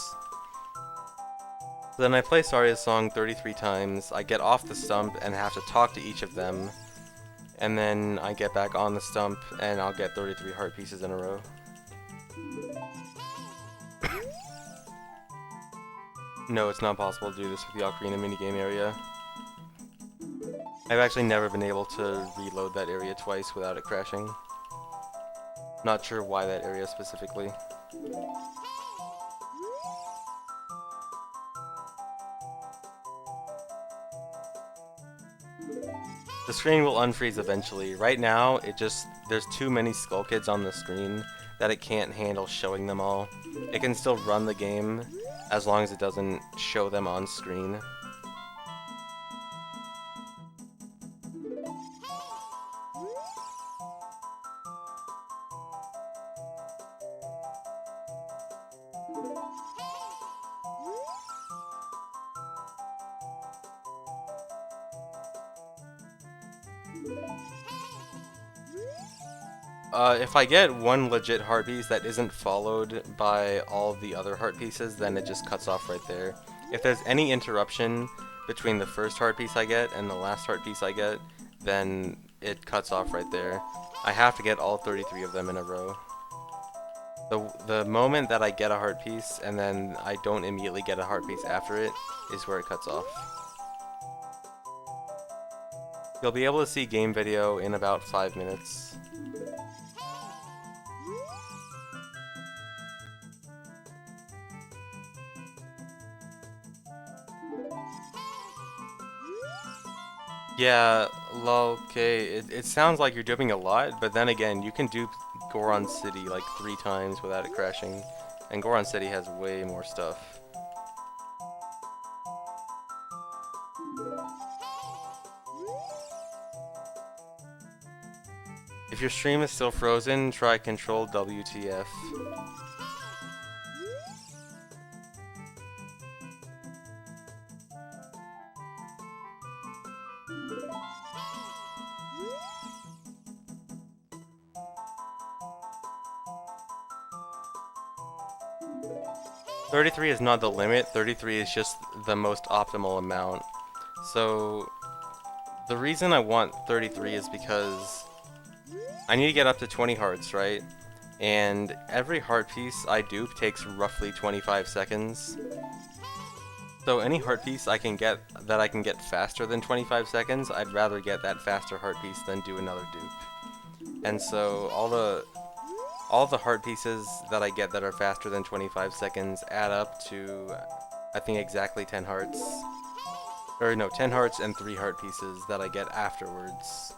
Then I play Saria's Song 33 times, I get off the stump and have to talk to each of them, and then I get back on the stump and I'll get 33 heart pieces in a row. No, it's not possible to do this with the Ocarina minigame area. I've actually never been able to reload that area twice without it crashing. Not sure why that area specifically. The screen will unfreeze eventually. Right now, there's too many Skull Kids on the screen that it can't handle showing them all. It can still run the game as long as it doesn't show them on screen. If I get one legit heart piece that isn't followed by all the other heart pieces, then it just cuts off right there. If there's any interruption between the first heart piece I get and the last heart piece I get, then it cuts off right there. I have to get all 33 of them in a row. The moment that I get a heart piece and then I don't immediately get a heart piece after it is where it cuts off. You'll be able to see game video in about 5 minutes. Yeah, lol, okay, it sounds like you're doing a lot, but then again, you can do Goron City like 3 times without it crashing, and Goron City has way more stuff. If your stream is still frozen, try Control WTF. $33 is not the limit, 33 is just the most optimal amount. So, the reason I want 33 is because I need to get up to 20 hearts, right? And every heart piece I dupe takes roughly 25 seconds. So any heart piece I can get faster than 25 seconds, I'd rather get that faster heart piece than do another dupe. And so all the heart pieces that I get that are faster than 25 seconds add up to, I think, exactly 10 hearts. Or no, 10 hearts and 3 heart pieces that I get afterwards.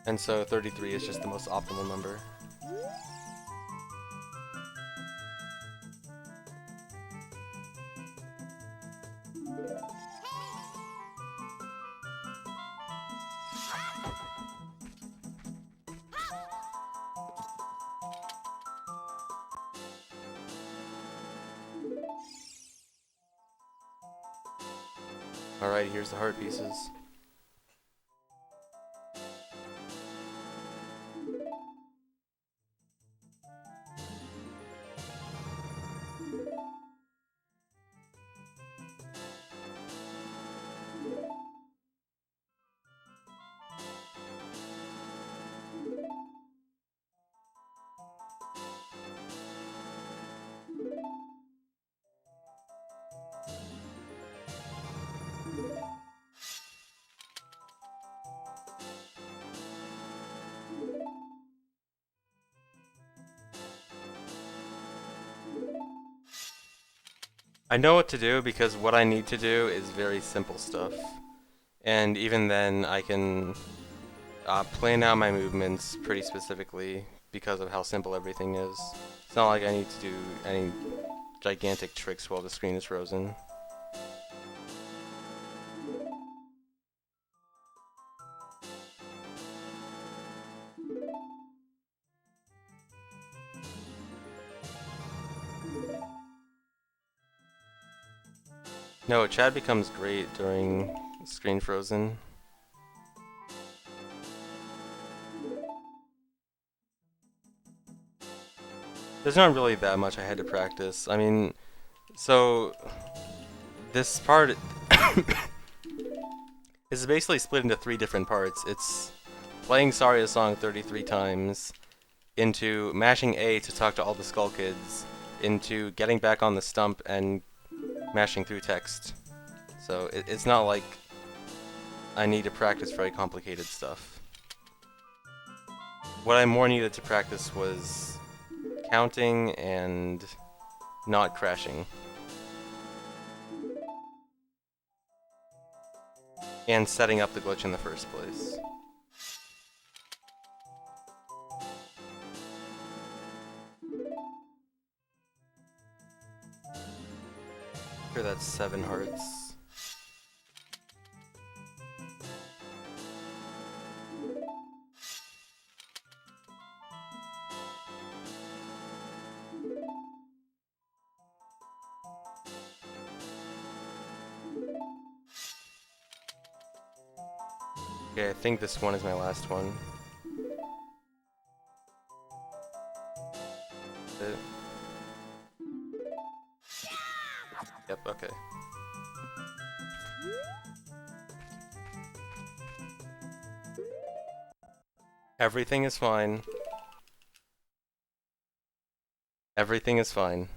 And so 33 is just the most optimal number. Alright, here's the heart pieces. I know what to do because what I need to do is very simple stuff. And even then, I can plan out my movements pretty specifically because of how simple everything is. It's not like I need to do any gigantic tricks while the screen is frozen. No, Chad becomes great during screen frozen. There's not really that much I had to practice. I mean, so this part is basically split into 3 different parts. It's playing Saria's song 33 times, into mashing A to talk to all the Skull Kids, into getting back on the stump and mashing through text. So it's not like I need to practice very complicated stuff. What I more needed to practice was counting and not crashing. And setting up the glitch in the first place. Sure, that's 7 hearts. Okay, I think this one is my last one. Yep, okay. Everything is fine. Everything is fine.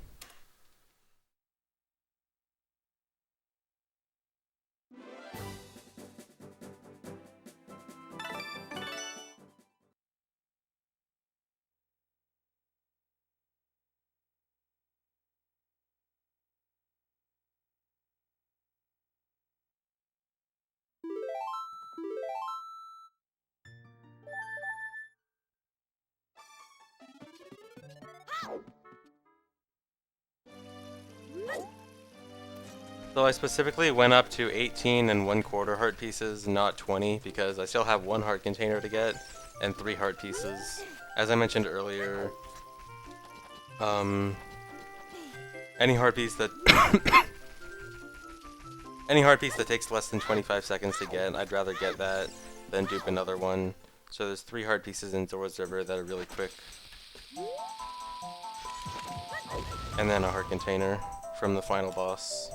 So I specifically went up to 18 and 1/4 heart pieces, not 20, because I still have 1 heart container to get and 3 heart pieces. As I mentioned earlier, any heart piece that any heart piece that takes less than 25 seconds to get, I'd rather get that than dupe another one. So there's 3 heart pieces in Zora's River that are really quick. And then a heart container from the final boss.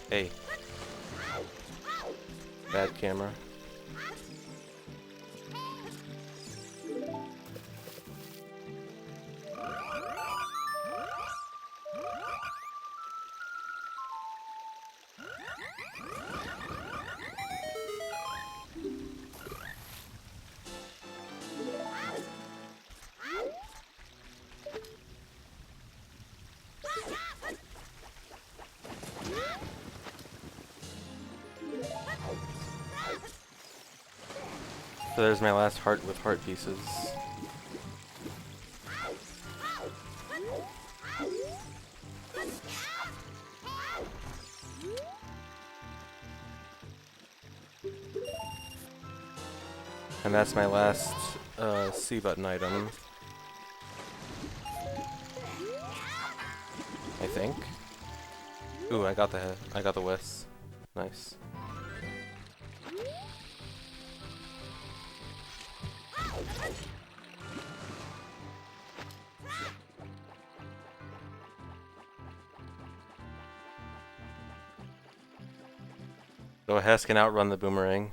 Hey. Bad camera. So there's my last heart with heart pieces. And that's my last C button item. I think. Ooh, I got the whisk. Nice. So Hess can outrun the boomerang.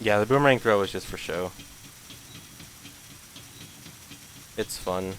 Yeah, the boomerang throw is just for show. It's fun.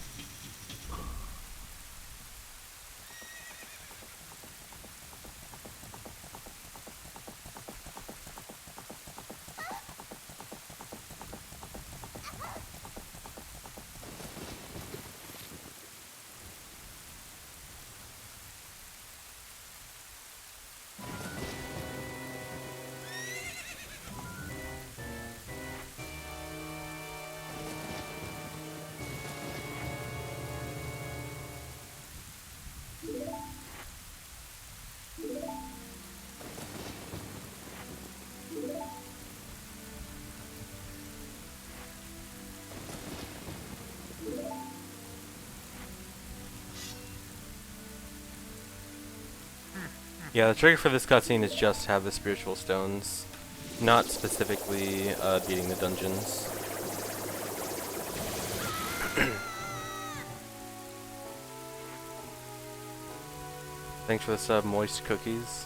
Yeah, the trigger for this cutscene is just have the spiritual stones, not specifically beating the dungeons. Thanks for the sub, Moist Cookies.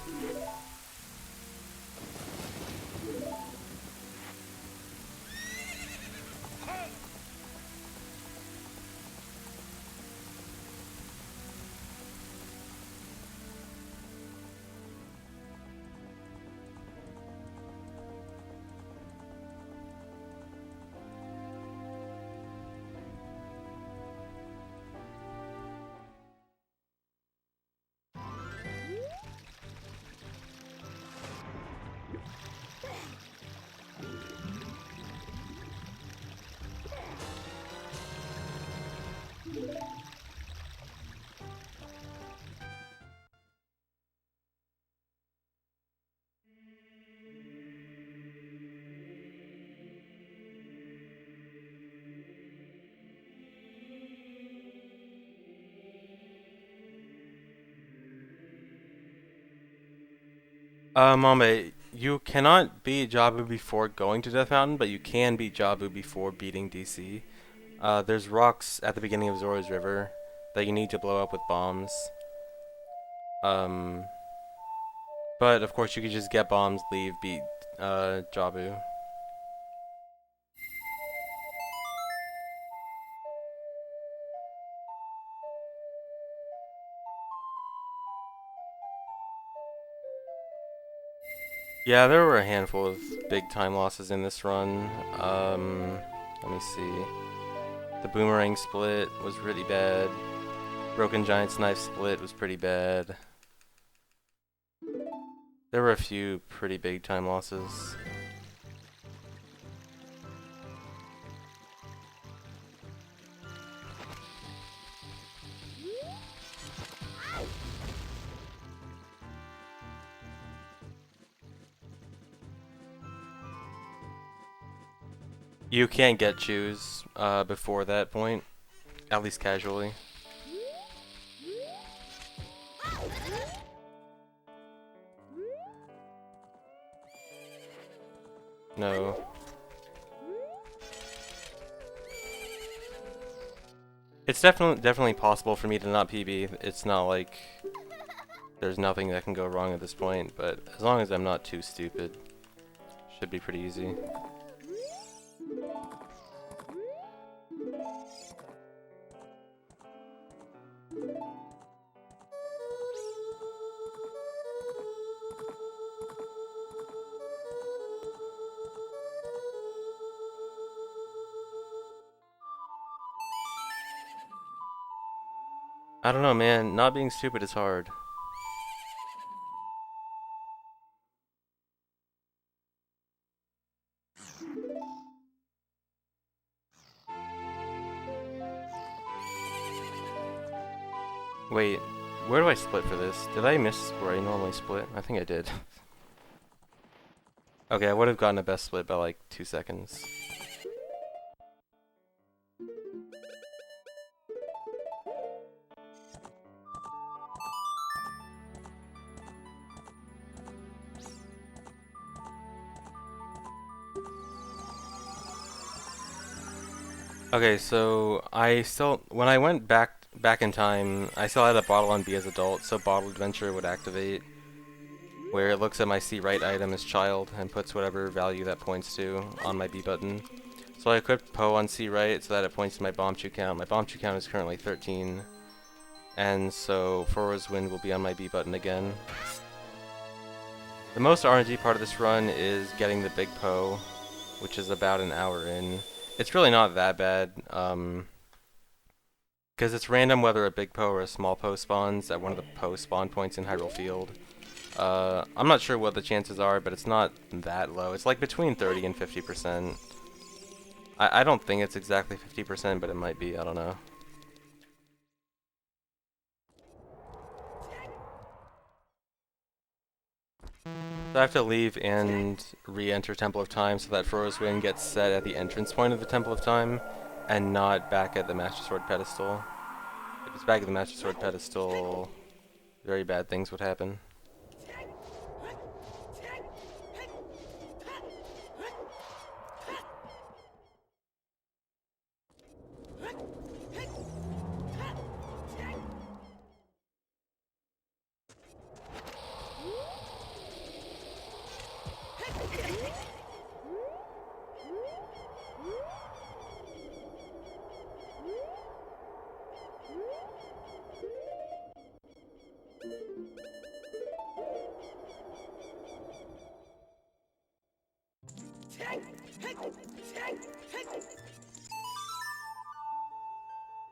Mame, you cannot beat Jabu before going to Death Mountain, but you can beat Jabu before beating DC. There's rocks at the beginning of Zora's River that you need to blow up with bombs. Um, but of course you could just get bombs, leave, beat Jabu. Yeah, there were a handful of big time losses in this run. Let me see. The Boomerang split was really bad. Broken Giant's Knife split was pretty bad. There were a few pretty big time losses. You can't get chews before that point, at least casually. No. It's definitely possible for me to not PB. It's not like there's nothing that can go wrong at this point, but as long as I'm not too stupid, should be pretty easy. I don't know, man. Not being stupid is hard. Wait, where do I split for this? Did I miss where I normally split? I think I did. Okay, I would have gotten a best split by like 2 seconds. Okay, so when I went back in time, I still had a bottle on B as adult, so Bottle Adventure would activate. where it looks at my C right item as child and puts whatever value that points to on my B button. So I equipped Poe on C right so that it points to my bomb chew count. My bomb chew count is currently 13, and so Forward's Wind will be on my B button again. The most RNG part of this run is getting the big Poe, which is about an hour in. It's really not that bad, because it's random whether a big Poe or a small Poe spawns at one of the Poe spawn points in Hyrule Field. I'm not sure what the chances are, but it's not that low. It's like between 30 and 50%. I don't think it's exactly 50%, but it might be, I don't know. So I have to leave and re-enter Temple of Time so that Fro's Wind gets set at the entrance point of the Temple of Time and not back at the Master Sword pedestal. If it's back at the Master Sword pedestal, very bad things would happen.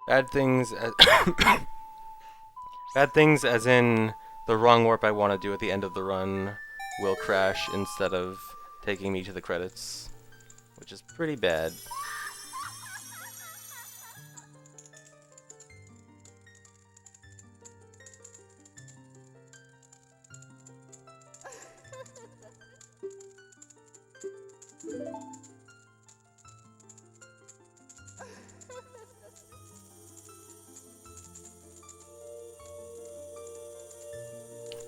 Bad things as bad things as in the wrong warp I want to do at the end of the run will crash instead of taking me to the credits, which is pretty bad.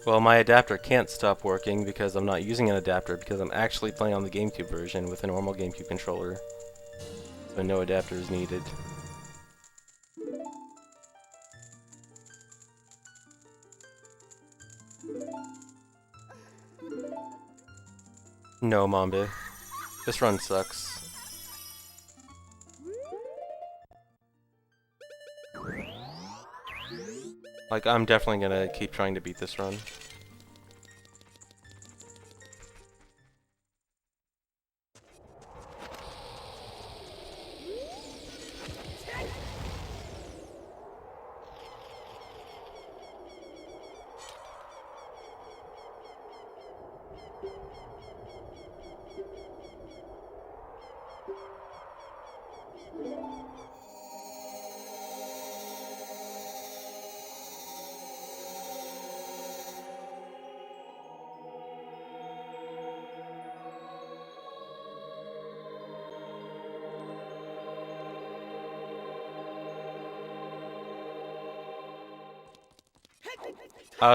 Well, my adapter can't stop working because I'm not using an adapter because I'm actually playing on the GameCube version with a normal GameCube controller. So no adapter is needed. No, Mambe. This run sucks. Like, I'm definitely gonna keep trying to beat this run.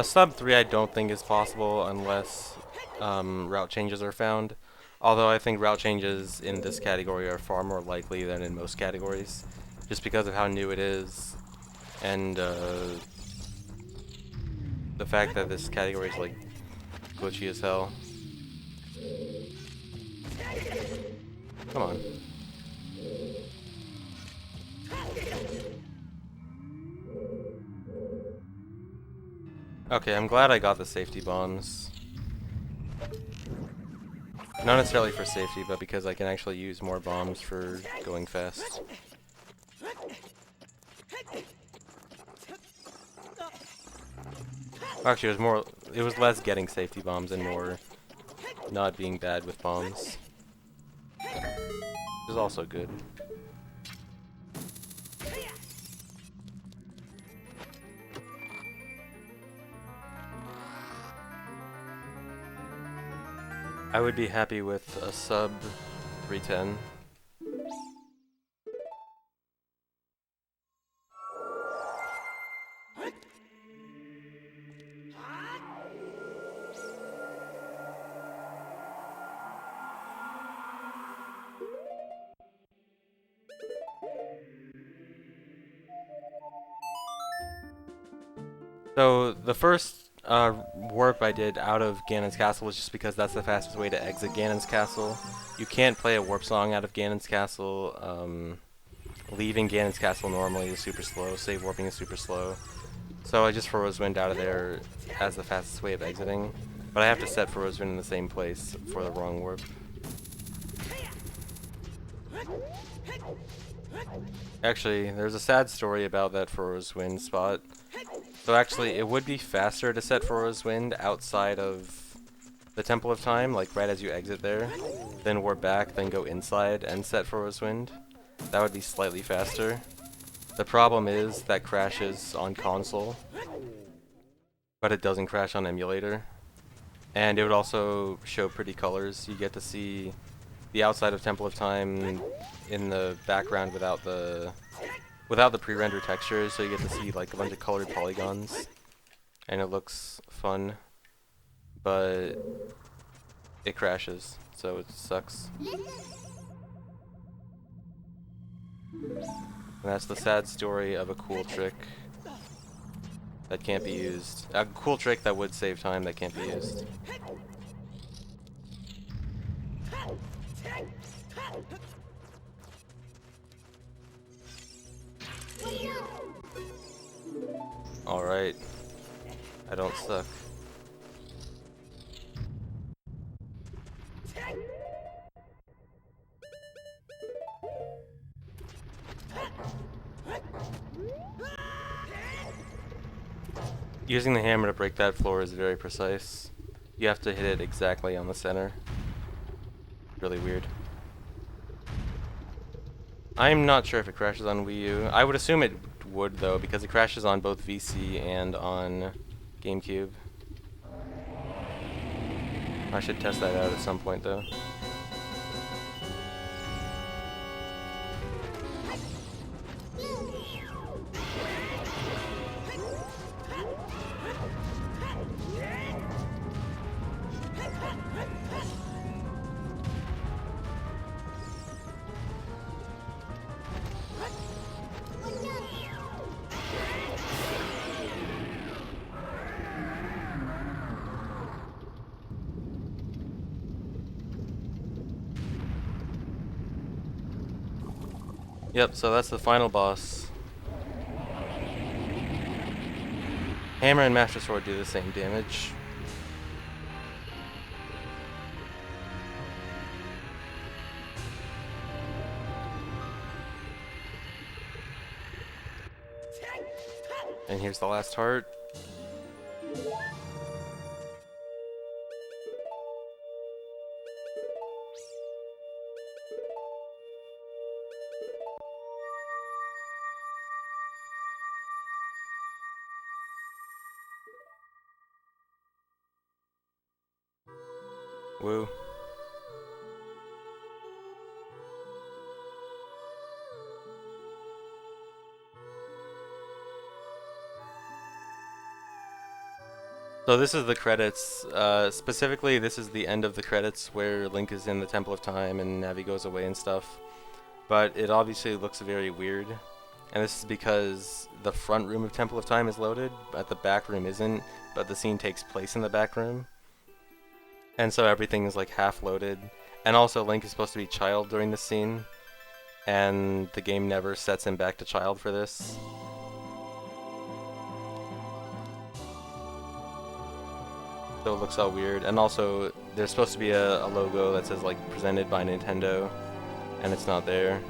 Sub 3 I don't think is possible unless route changes are found. Although I think route changes in this category are far more likely than in most categories, just because of how new it is, and the fact that this category is like glitchy as hell. Come on. Okay, I'm glad I got the safety bombs. Not necessarily for safety, but because I can actually use more bombs for going fast. Actually, it was less getting safety bombs and more not being bad with bombs. Which is also good. I would be happy with a sub 310. So the first warp I did out of Ganon's castle was just because that's the fastest way to exit Ganon's castle. You can't play a warp song out of Ganon's castle. Leaving Ganon's castle normally is super slow. Save warping is super slow. So I just froze wind out of there as the fastest way of exiting. But I have to set froze wind in the same place for the wrong warp. Actually, there's a sad story about that froze wind spot. So actually, it would be faster to set froze wind outside of the Temple of Time, like right as you exit there, then warp back, then go inside and set froze wind. That would be slightly faster. The problem is that crashes on console, but it doesn't crash on emulator. And it would also show pretty colors. You get to see the outside of Temple of Time in the background without the pre-rendered textures, so you get to see like a bunch of colored polygons, and it looks fun, but it crashes, so it sucks. And that's the sad story of a cool trick that can't be used. A cool trick that would save time that can't be used. Alright. I don't suck. Using the hammer to break that floor is very precise. You have to hit it exactly on the center. Really weird. I'm not sure if it crashes on Wii U. I would assume it would though, because it crashes on both VC and on GameCube. I should test that out at some point though. Yep, so that's the final boss. Hammer and Master Sword do the same damage. And here's the last heart. Woo. So this is the credits. Specifically, this is the end of the credits where Link is in the Temple of Time and Navi goes away and stuff. But it obviously looks very weird. And this is because the front room of Temple of Time is loaded, but the back room isn't, but the scene takes place in the back room. And so everything is like half loaded. And also Link is supposed to be child during this scene, and the game never sets him back to child for this. So it looks all weird. And also there's supposed to be a logo that says like presented by Nintendo, and it's not there.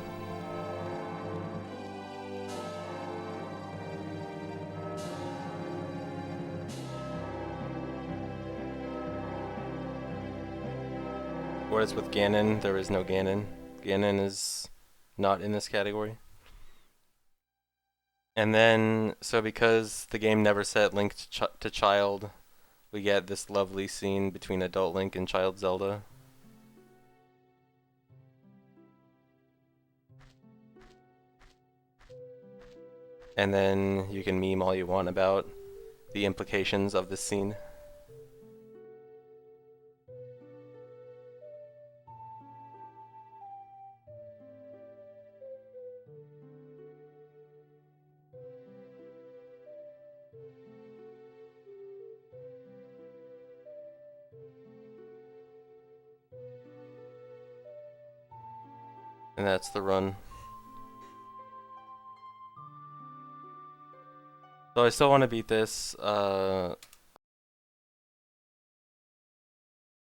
What is with Ganon? There is no Ganon. Ganon is not in this category. And then, so because the game never set Link to child, we get this lovely scene between adult Link and child Zelda. And then you can meme all you want about the implications of this scene. And that's the run. So I still want to beat this.